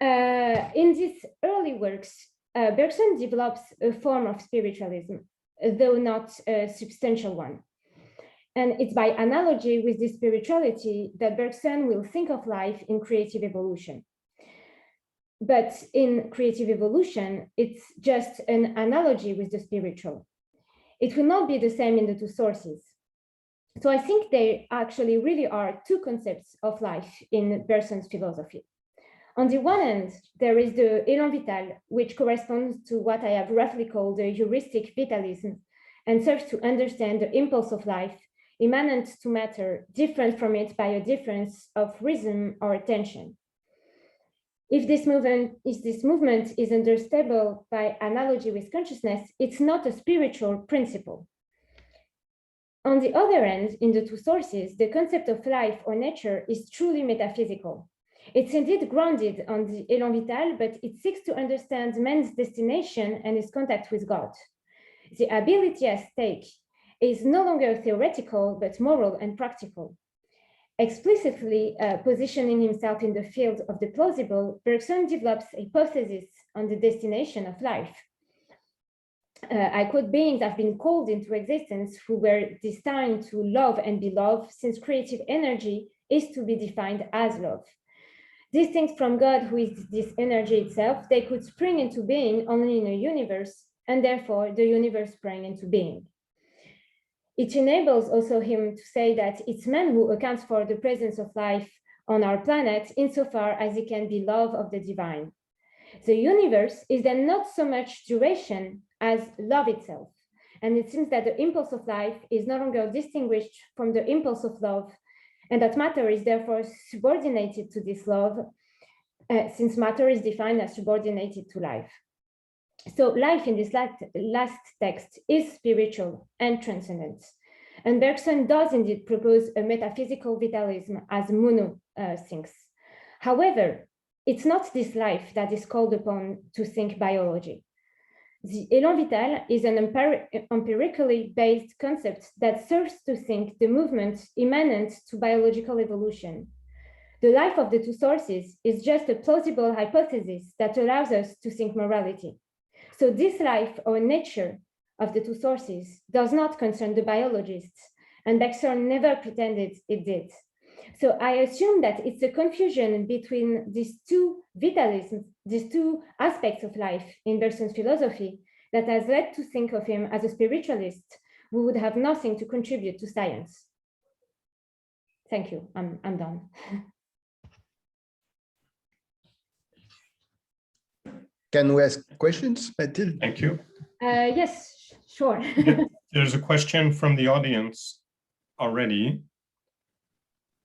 in these early works, Bergson develops a form of spiritualism, though not a substantial one. And it's by analogy with this spirituality that Bergson will think of life in creative evolution. But in creative evolution, it's just an analogy with the spiritual. It will not be the same in the two sources. So I think there actually really are two concepts of life in Bergson's philosophy. On the one hand, there is the élan vital, which corresponds to what I have roughly called the heuristic vitalism and serves to understand the impulse of life immanent to matter, different from it by a difference of rhythm or tension. If this movement is understandable by analogy with consciousness, it's not a spiritual principle. On the other hand, in the two sources, the concept of life or nature is truly metaphysical. It's indeed grounded on the élan vital, but it seeks to understand man's destination and his contact with God. The ability at stake is no longer theoretical, but moral and practical. Explicitly positioning himself in the field of the plausible, Bergson develops a hypothesis on the destination of life. I quote, beings have been called into existence who were destined to love and be loved, since creative energy is to be defined as love. Distinct from God, who is this energy itself, they could spring into being only in a universe, and therefore the universe sprang into being. It enables also him to say that it's man who accounts for the presence of life on our planet insofar as it can be love of the divine. The universe is then not so much duration as love itself. And it seems that the impulse of life is no longer distinguished from the impulse of love, and that matter is therefore subordinated to this love, since matter is defined as subordinated to life. So life in this last text is spiritual and transcendent. And Bergson does indeed propose a metaphysical vitalism as Mouno thinks. However, it's not this life that is called upon to think biology. The élan vital is an empirically based concept that serves to think the movement immanent to biological evolution. The life of the two sources is just a plausible hypothesis that allows us to think morality. So this life or nature of the two sources does not concern the biologists, and Bergson never pretended it did. So I assume that it's a confusion between these two vitalisms, these two aspects of life in Bergson's philosophy that has led to think of him as a spiritualist who would have nothing to contribute to science. Thank you, I'm done. Can we ask questions, Mathilde? Thank you. Yes, sure. There's a question from the audience already.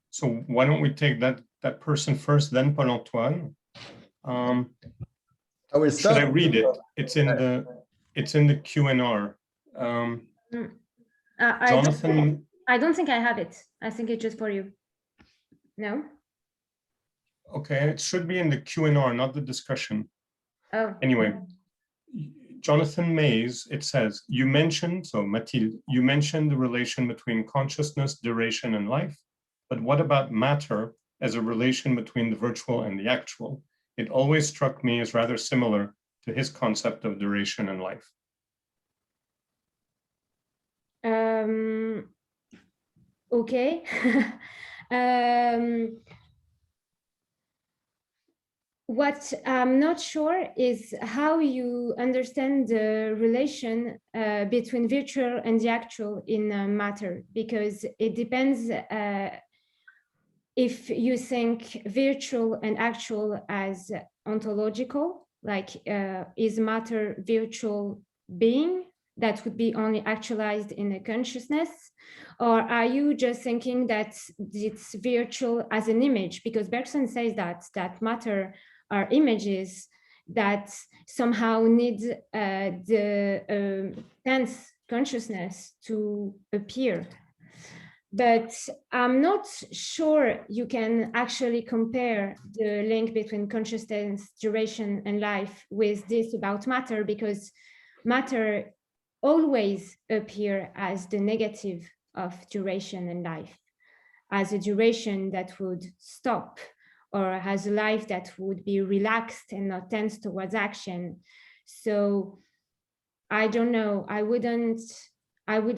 So why don't we take that person first, then Paul Antoine. I will start. Should I read it? It's in the Q&R. Jonathan. I don't think I have it. I think it's just for you. No? Okay, it should be in the Q&R, not the discussion. Oh. Anyway, Jonathan Mays, it says, you mentioned, so Mathilde, you mentioned the relation between consciousness, duration, and life. But what about matter as a relation between the virtual and the actual? It always struck me as rather similar to his concept of duration and life. Okay. What I'm not sure is how you understand the relation between virtual and the actual in matter, because it depends if you think virtual and actual as ontological, like is matter virtual being that would be only actualized in a consciousness, or are you just thinking that it's virtual as an image? Because Bergson says that matter are images that somehow need the tense consciousness to appear. but I'm not sure you can actually compare the link between consciousness, duration, and life with this about matter, because matter always appear as the negative of duration and life, as a duration that would stop, or as a life that would be relaxed and not tense towards action. So I don't know, I would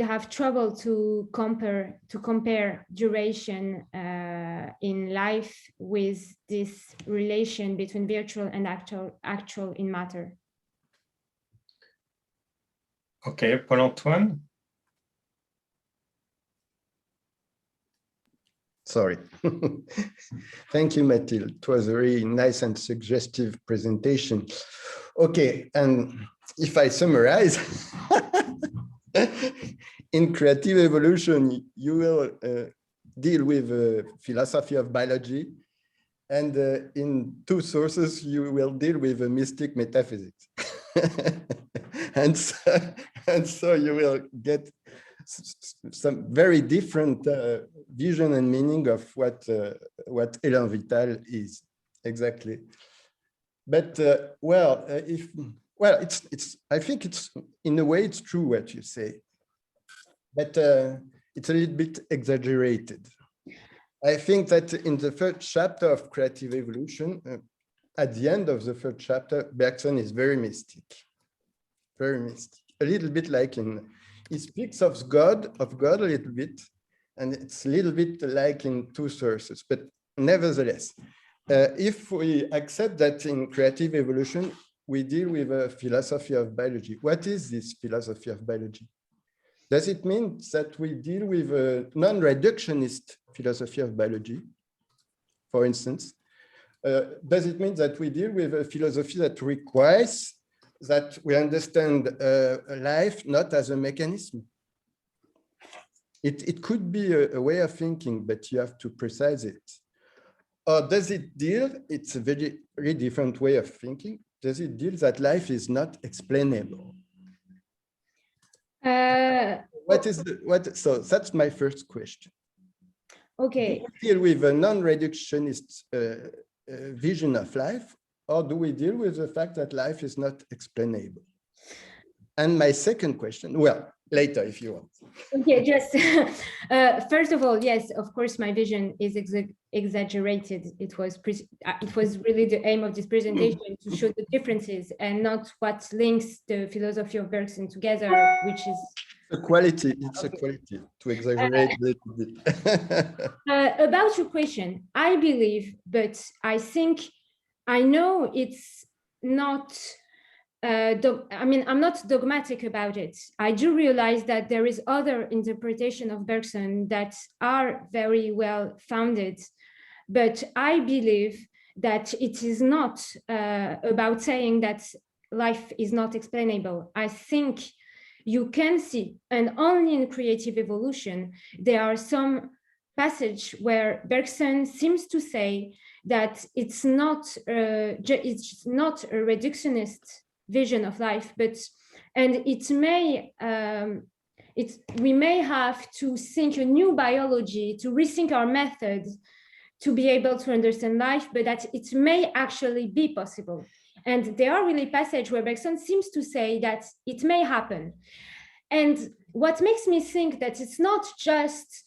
have trouble to compare duration in life with this relation between virtual and actual in matter. Okay, Paul-Antoine. Sorry. Thank you, Mathilde. It was a very nice and suggestive presentation. Okay, and if I summarize, in creative evolution, you will deal with philosophy of biology, and in two sources, you will deal with mystic metaphysics. and so you will get some very different vision and meaning of what élan vital is exactly. But I think it's in a way it's true what you say, but it's a little bit exaggerated. I think that in the third chapter of creative evolution, at the end of the third chapter, Bergson is very mystic, a little bit like he speaks of God a little bit, and it's a little bit like in two sources, but nevertheless, if we accept that in creative evolution, we deal with a philosophy of biology. What is this philosophy of biology? Does it mean that we deal with a non-reductionist philosophy of biology, for instance? Does it mean that we deal with a philosophy that requires that we understand life not as a mechanism? It could be a way of thinking, but you have to precise it. Or does it deal, it's a very, very different way of thinking, does it deal that life is not explainable? So that's my first question. Okay. Do we deal with a non-reductionist vision of life, or do we deal with the fact that life is not explainable? And my second question, well, later if you want. Okay, just first of all, yes, of course, my vision is exaggerated. It was really the aim of this presentation to show the differences and not what links the philosophy of Bergson together, which is a quality. It's okay. A quality to exaggerate a little bit. About your question, I believe, but I think I know it's not. I'm not dogmatic about it. I do realize that there is other interpretation of Bergson that are very well founded, but I believe that it is not about saying that life is not explainable. I think you can see, and only in creative evolution, there are some passage where Bergson seems to say that it's not a reductionist vision of life, and we may have to think a new biology, to rethink our methods to be able to understand life, but that it may actually be possible. And there are really passages where Bergson seems to say that it may happen. And what makes me think that it's not just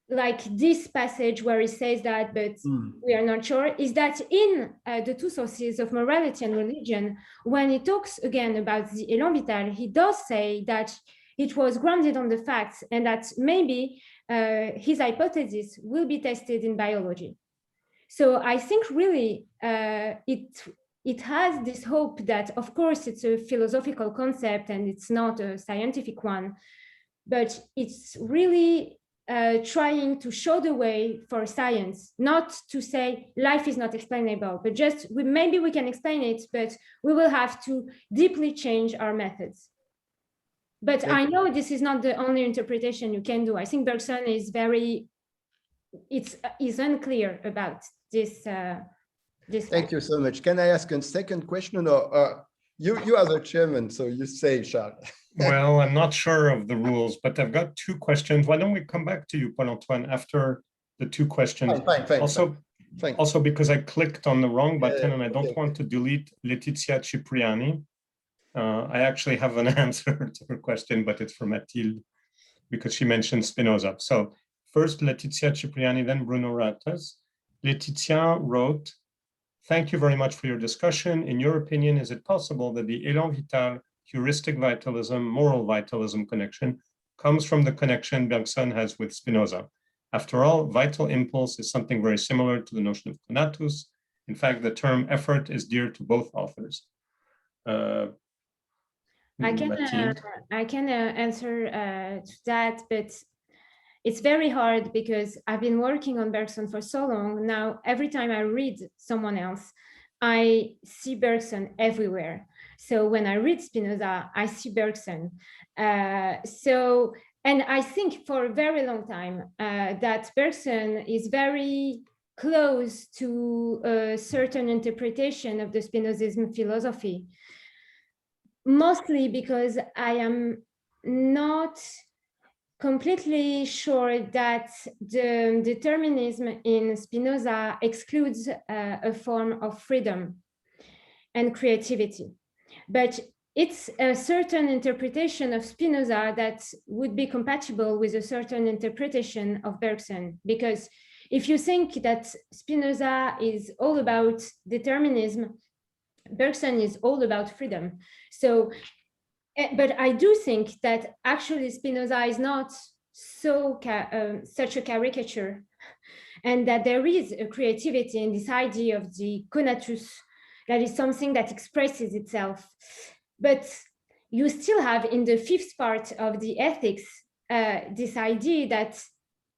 like this passage where he says that, but we are not sure, is that in the two sources of morality and religion, when he talks again about the élan vital, he does say that it was grounded on the facts and that maybe his hypothesis will be tested in biology. So I think really it has this hope that, of course, it's a philosophical concept and it's not a scientific one, but it's really trying to show the way for science, not to say life is not explainable, but just maybe we can explain it, but we will have to deeply change our methods. But I know this is not the only interpretation you can do. I think Bergson is is unclear about this. Thank you so much. Can I ask a second question, or You are the chairman, so you say, Charles. Well, I'm not sure of the rules, but I've got two questions. Why don't we come back to you, Paul-Antoine, after the two questions? Fine. Also because I clicked on the wrong button and I don't okay. want to delete Letizia Cipriani. I actually have an answer to her question, but it's for Mathilde because she mentioned Spinoza. So first Letizia Cipriani, then Bruno Ratas. Letizia wrote, "Thank you very much for your discussion. In your opinion, is it possible that the élan vital, heuristic vitalism, moral vitalism connection comes from the connection Bergson has with Spinoza? After all, vital impulse is something very similar to the notion of conatus. In fact, the term effort is dear to both authors." I can answer to that, but it's very hard because I've been working on Bergson for so long. Now, every time I read someone else, I see Bergson everywhere. So when I read Spinoza, I see Bergson. And I think for a very long time that Bergson is very close to a certain interpretation of the Spinozism philosophy, mostly because I am not completely sure that the determinism in Spinoza excludes a form of freedom and creativity. But it's a certain interpretation of Spinoza that would be compatible with a certain interpretation of Bergson. Because if you think that Spinoza is all about determinism, Bergson is all about freedom. So, but I do think that actually Spinoza is not so such a caricature, and that there is a creativity in this idea of the conatus, that is something that expresses itself. But you still have in the fifth part of the ethics this idea that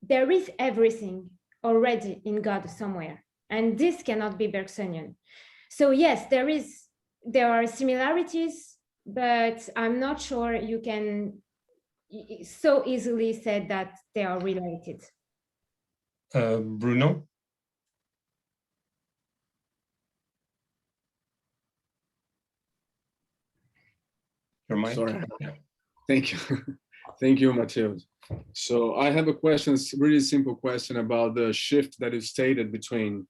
there is everything already in God somewhere, and this cannot be Bergsonian. So yes, there are similarities, but I'm not sure you can so easily say that they are related. Bruno? Your mic? Sorry. Yeah. Thank you. Thank you, Mathilde. So I have a question, really simple question about the shift that is stated between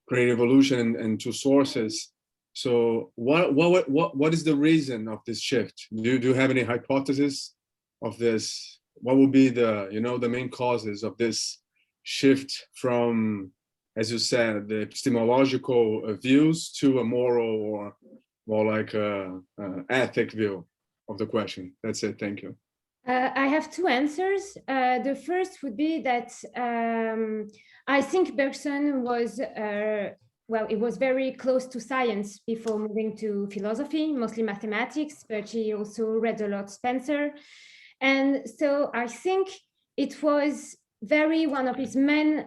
creative evolution and two sources. So what is the reason of this shift? Do you have any hypothesis of this? What would be the, the main causes of this shift from, as you said, the epistemological views to a moral or more like a ethic view of the question? That's it. Thank you. I have two answers. The first would be that I think Bergson was, well, it was very close to science before moving to philosophy, mostly mathematics, but he also read a lot Spencer. And so I think it was very one of his main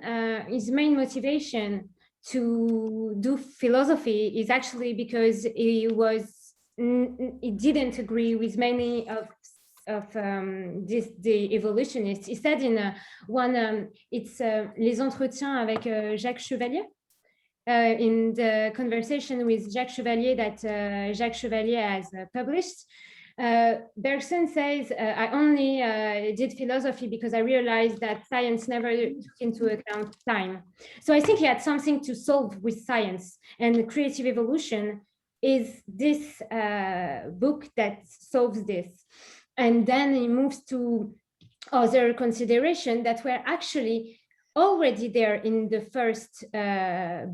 motivation to do philosophy is actually because he didn't agree with many of the evolutionists. He said in it's Les Entretiens avec Jacques Chevalier, in the conversation with Jacques Chevalier that Jacques Chevalier has published. Bergson says, I only did philosophy because I realized that science never took into account time. So I think he had something to solve with science, and Creative Evolution is this book that solves this. And then he moves to other considerations that were actually already there in the first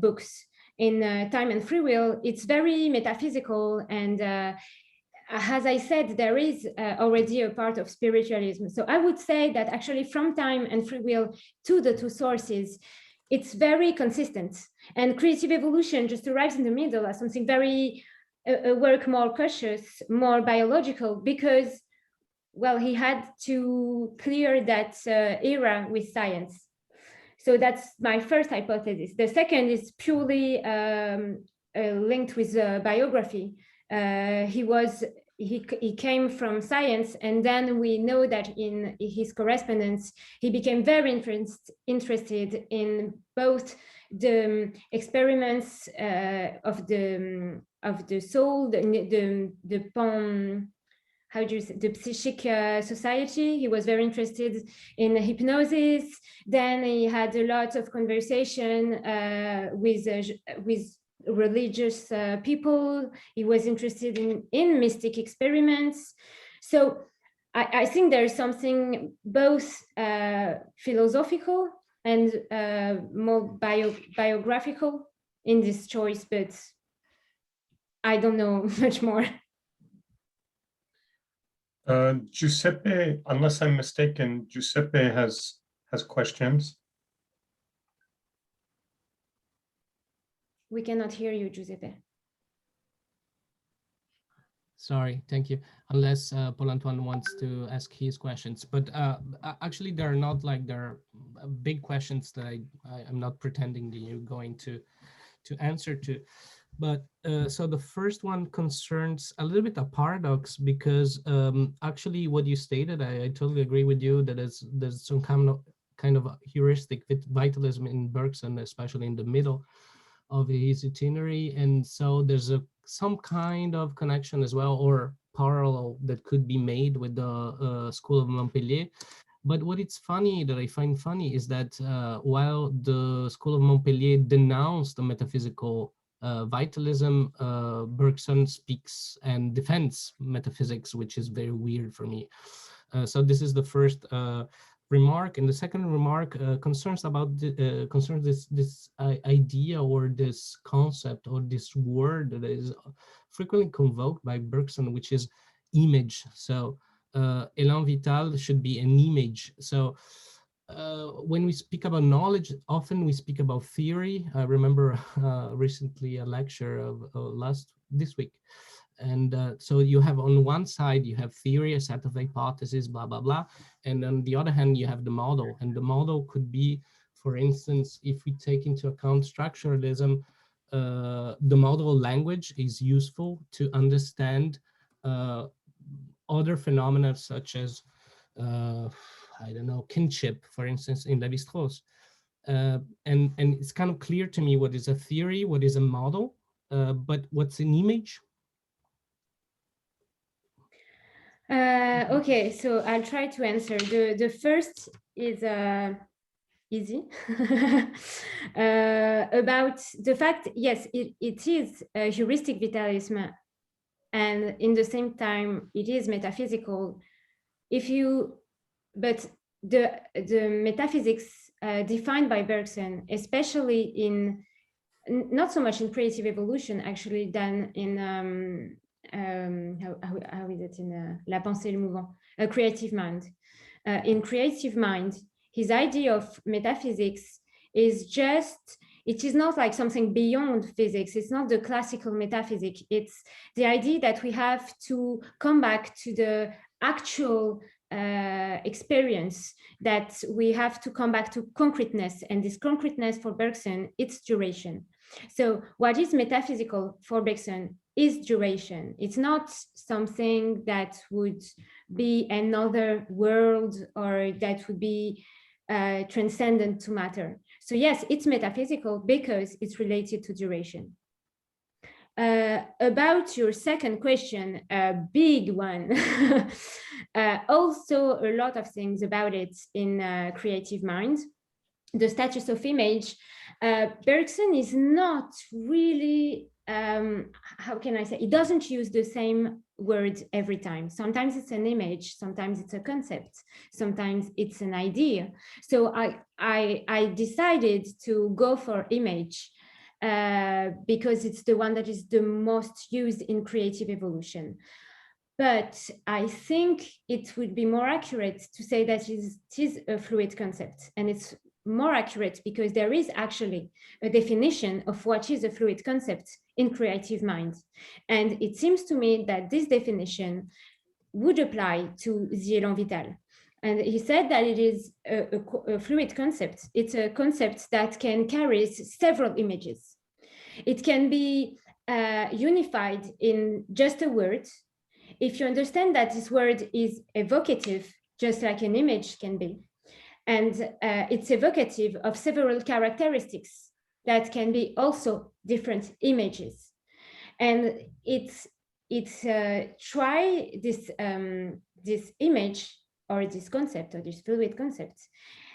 books. In Time and Free Will, it's very metaphysical, and as I said, there is already a part of spiritualism. So I would say that actually from Time and Free Will to the two sources, it's very consistent. And Creative Evolution just arrives in the middle as something very, a work more cautious, more biological, because, well, he had to clear that era with science. So that's my first hypothesis. The second is purely linked with biography. He came from science, and then we know that in his correspondence, he became very interested in both the experiments of the the soul, how do you say, the psychic society. He was very interested in hypnosis. Then he had a lot of conversation with religious people. He was interested in mystic experiments. So I think there's something both philosophical and more biographical in this choice, but I don't know much more. Giuseppe, unless I'm mistaken, Giuseppe has questions. We cannot hear you, Giuseppe. Sorry, thank you. Unless Paul-Antoine wants to ask his questions, but actually there are not like there are big questions that I'm not pretending that you're going to answer to. But so the first one concerns a little bit a paradox, because actually what you stated, I totally agree with you that there's some kind of heuristic vitalism in Bergson, especially in the middle of his itinerary, and so there's some kind of connection as well, or parallel, that could be made with the School of Montpellier. But what it's funny, that I find funny, is that while the School of Montpellier denounced the metaphysical vitalism, Bergson speaks and defends metaphysics, which is very weird for me. So this is the first remark, and the second remark concerns this idea or this concept or this word that is frequently convoked by Bergson, which is image. So élan vital should be an image. So when we speak about knowledge, often we speak about theory. I remember recently a lecture of this week. And so you have on one side, you have theory, a set of hypotheses, blah, blah, blah. And on the other hand, you have the model. And the model could be, for instance, if we take into account structuralism, the model language is useful to understand other phenomena such as, I don't know, kinship, for instance, in Lévi-Strauss. And it's kind of clear to me what is a theory, what is a model, but what's an image? Okay, so I'll try to answer. The first is easy about the fact, yes, it is a heuristic vitalism, and in the same time it is metaphysical. But the metaphysics defined by Bergson, especially in, not so much in creative evolution actually, than in how is it in La pensée le mouvant, a creative mind. In creative mind, his idea of metaphysics is just, it is not like something beyond physics. It's not the classical metaphysic. It's the idea that we have to come back to the actual experience, that we have to come back to concreteness, and this concreteness for Bergson, it's duration. So what is metaphysical for Bergson is duration. It's not something that would be another world or that would be transcendent to matter. So yes, it's metaphysical because it's related to duration. About your second question, a big one, also a lot of things about it in creative mind. The status of image, Bergson is not really, how can I say, it doesn't use the same word every time. Sometimes it's an image, sometimes it's a concept, sometimes it's an idea. So I decided to go for image because it's the one that is the most used in creative evolution. But I think it would be more accurate to say that it is a fluid concept, and it's more accurate because there is actually a definition of what is a fluid concept in creative mind. And it seems to me that this definition would apply to the élan vital. And he said that it is a fluid concept. It's a concept that can carry several images. It can be unified in just a word. If you understand that this word is evocative, just like an image can be, and it's evocative of several characteristics that can be also different images. And try this image or this concept or this fluid concept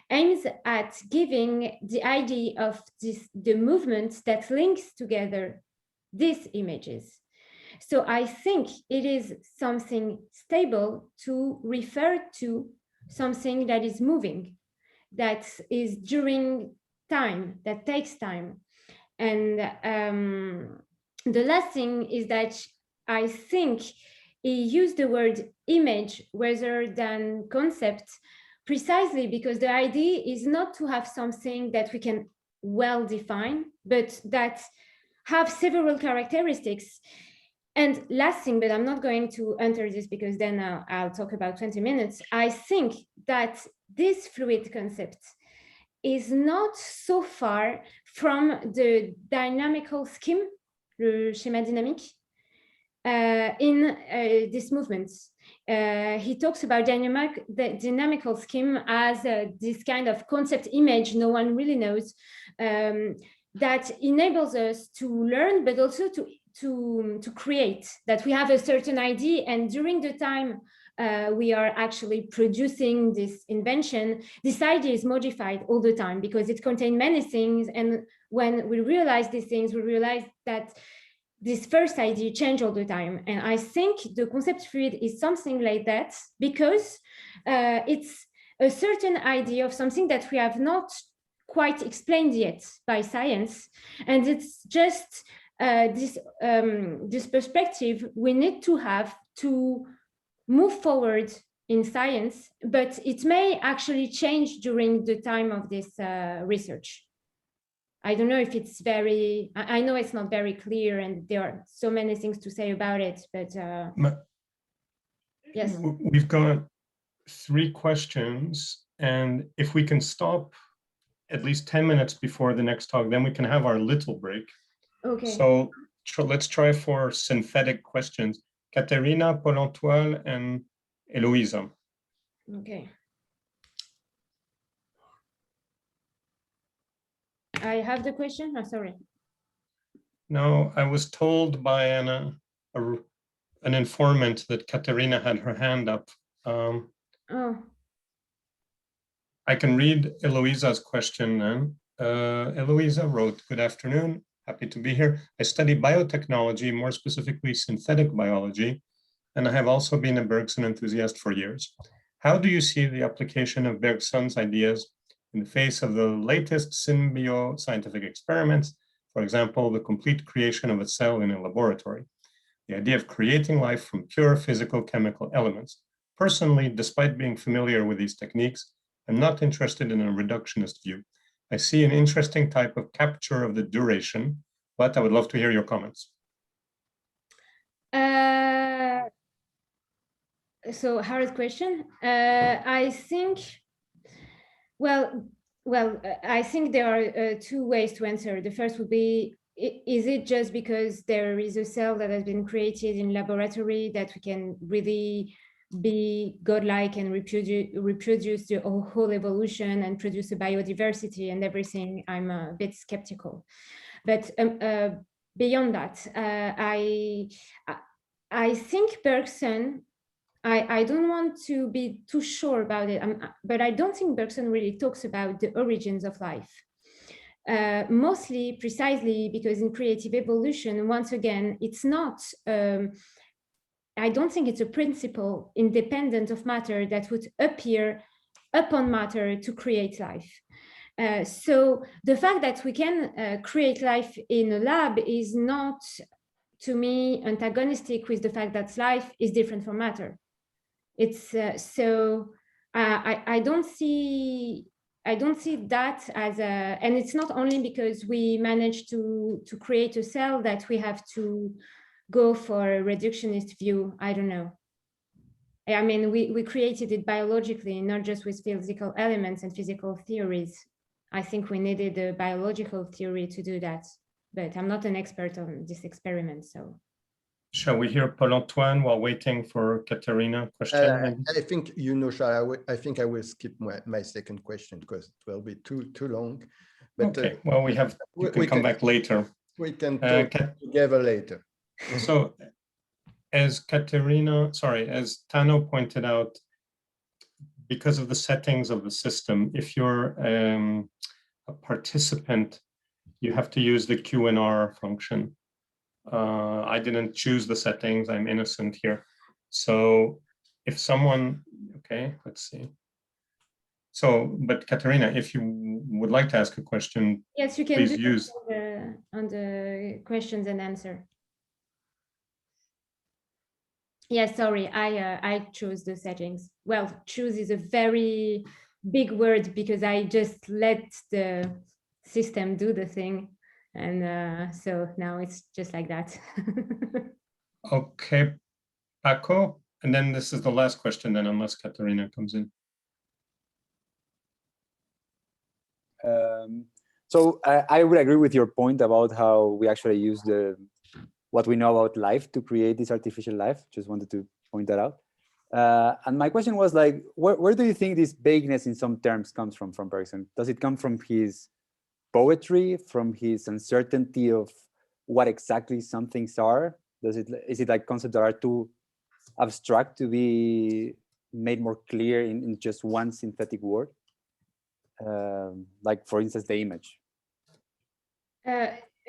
aims at giving the idea of the movement that links together these images. So I think it is something stable to refer to something that is moving, that is during time, that takes time. And the last thing is that I think he used the word image rather than concept, precisely because the idea is not to have something that we can well define, but that have several characteristics. And last thing, but I'm not going to enter this because then I'll talk about 20 minutes. I think that this fluid concept is not so far from the dynamical scheme, le schéma dynamique, in this movement. He talks about the dynamical scheme as this kind of concept image no one really knows, that enables us to learn, but also to create, that we have a certain idea, and during the time we are actually producing this invention, this idea is modified all the time because it contains many things, and when we realize these things, we realize that this first idea change all the time. And I think the concept fluid is something like that, because it's a certain idea of something that we have not quite explained yet by science, and it's just this perspective we need to have to move forward in science, but it may actually change during the time of this research. I don't know if it's very, I know it's not very clear and there are so many things to say about it, but yes. We've got 3 questions, and if we can stop at least 10 minutes before the next talk, then we can have our little break. Okay. So let's try for synthetic questions. Katerina, Paul-Antoine, and Eloisa. Okay. I have the question. Oh, sorry. No, I was told by an informant that Katerina had her hand up. Oh. I can read Eloisa's question then. Eloisa wrote, "Good afternoon, happy to be here. I study biotechnology, more specifically synthetic biology, and I have also been a Bergson enthusiast for years. How do you see the application of Bergson's ideas in the face of the latest symbio-scientific experiments, for example, the complete creation of a cell in a laboratory, the idea of creating life from pure physical chemical elements? Personally, despite being familiar with these techniques, I'm not interested in a reductionist view. I see an interesting type of capture of the duration, but I would love to hear your comments." So hard question. I think, I think there are 2 ways to answer. The first would be, is it just because there is a cell that has been created in laboratory that we can really be godlike and reproduce the whole evolution and produce a biodiversity and everything? I'm a bit skeptical. But beyond that, I think Bergson, I don't want to be too sure about it, but I don't think Bergson really talks about the origins of life. Mostly precisely because in creative evolution, once again, it's not, I don't think it's a principle independent of matter that would appear upon matter to create life. So the fact that we can create life in a lab is not, to me, antagonistic with the fact that life is different from matter. It's so I don't see that as a, and it's not only because we managed to create a cell that we have to go for a reductionist view. I don't know. I mean, we created it biologically, not just with physical elements and physical theories. I think we needed a biological theory to do that, but I'm not an expert on this experiment, so. Shall we hear Paul-Antoine while waiting for Katerina question? I think, you know, I think I will skip my second question because it will be too long. But, okay, well, we can come back later. We can talk together later. So as as Tano pointed out, because of the settings of the system, if you're a participant, you have to use the Q&R function. I didn't choose the settings, I'm innocent here. So if someone, okay, let's see. So, but Katerina, if you would like to ask a question, yes, you can please do use on the questions and answer. Yes, sorry, I chose the settings. Well, choose is a very big word because I just let the system do the thing. And so now it's just like that. Okay, Paco, and then this is the last question then, unless Katerina comes in. So I would agree with your point about how we actually use what we know about life to create this artificial life. Just wanted to point that out. And my question was like, where do you think this vagueness in some terms comes from Bergson? Does it come from his poetry, from his uncertainty of what exactly some things are? Is it like concepts that are too abstract to be made more clear in just one synthetic word? Like for instance, the image.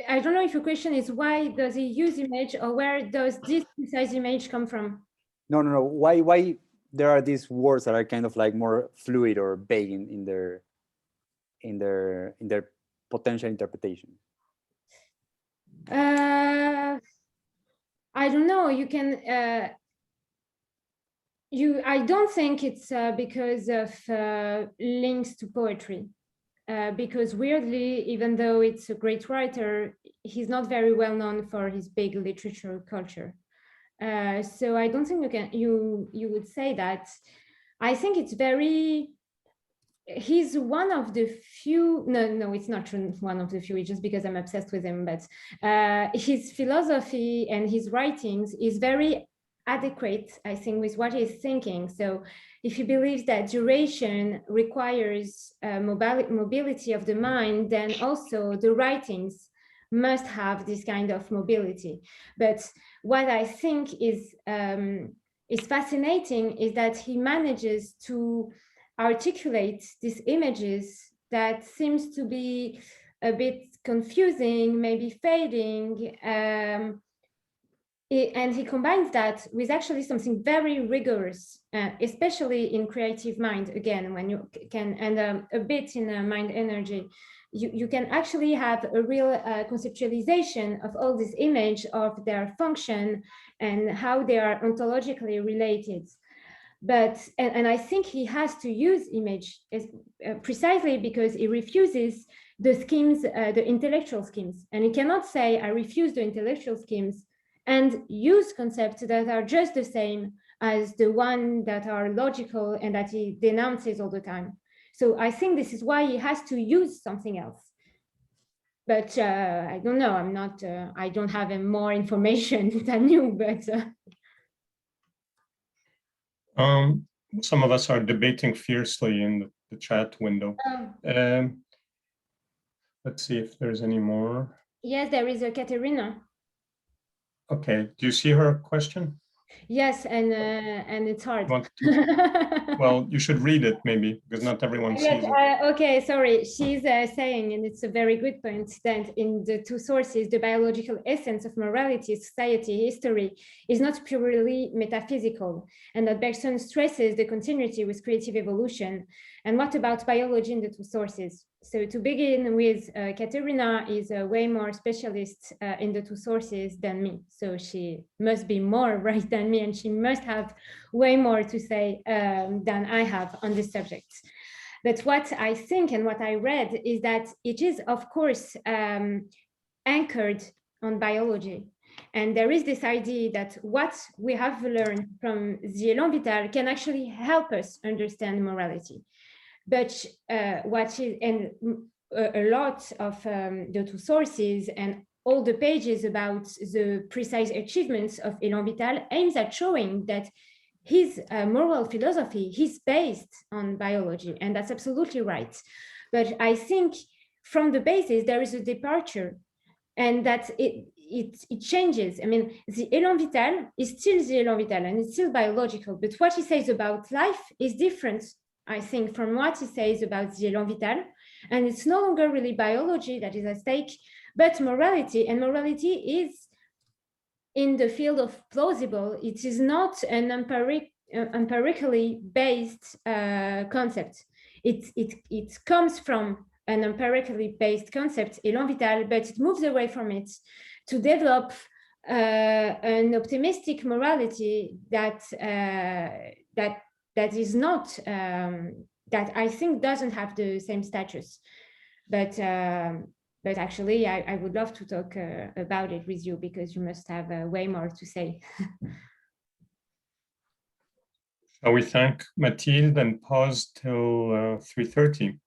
I don't know if your question is why does he use image, or where does this precise image come from? No. Why there are these words that are kind of like more fluid or vague in their potential interpretation? I don't know. You can. I don't think it's because of links to poetry. Because weirdly, even though it's a great writer, he's not very well known for his big literature culture. So I don't think you would say that. I think it's very. He's one of the few. No, it's not true. One of the few. It's just because I'm obsessed with him. But his philosophy and his writings is very adequate, I think, with what he's thinking. So if he believes that duration requires mobility of the mind, then also the writings must have this kind of mobility. But what I think is fascinating is that he manages to articulate these images that seems to be a bit confusing, maybe fading, and he combines that with actually something very rigorous, especially in creative mind. Again, when you can, and a bit in mind energy, you can actually have a real conceptualization of all this image, of their function and how they are ontologically related. But and I think he has to use image precisely because he refuses the schemes, the intellectual schemes, and he cannot say I refuse the intellectual schemes and use concepts that are just the same as the one that are logical and that he denounces all the time. So I think this is why he has to use something else. But I don't know. I'm not. I don't have more information than you. But. Some of us are debating fiercely in the chat window. Let's see if there's any more. Yes, there is a Katerina. Okay, do you see her question? Yes, and it's hard. Well, you should read it maybe, because not everyone sees it. Okay, sorry. She's saying, and it's a very good point, that in the two sources, the biological essence of morality, society, history is not purely metaphysical, and that Bergson stresses the continuity with creative evolution. And what about biology in the two sources? So to begin with, Katerina is way more specialist in the two sources than me. So she must be more right than me, and she must have way more to say than I have on this subject. But what I think and what I read is that it is, of course, anchored on biology. And there is this idea that what we have learned from the élan vital can actually help us understand morality. But what is, and a lot of the two sources and all the pages about the precise achievements of élan vital aims at showing that his moral philosophy is based on biology, and that's absolutely right. But I think from the basis there is a departure, and that it changes. I mean, the élan vital is still the élan vital and it's still biological, but what he says about life is different, I think, from what he says about the élan vital. And it's no longer really biology that is at stake, but morality. And morality is in the field of plausible. It is not an empirically based concept. It comes from an empirically based concept, élan vital, but it moves away from it to develop an optimistic morality that is not, that I think doesn't have the same status. But actually, I would love to talk about it with you because you must have way more to say. Shall we thank Mathilde and pause till 3:30?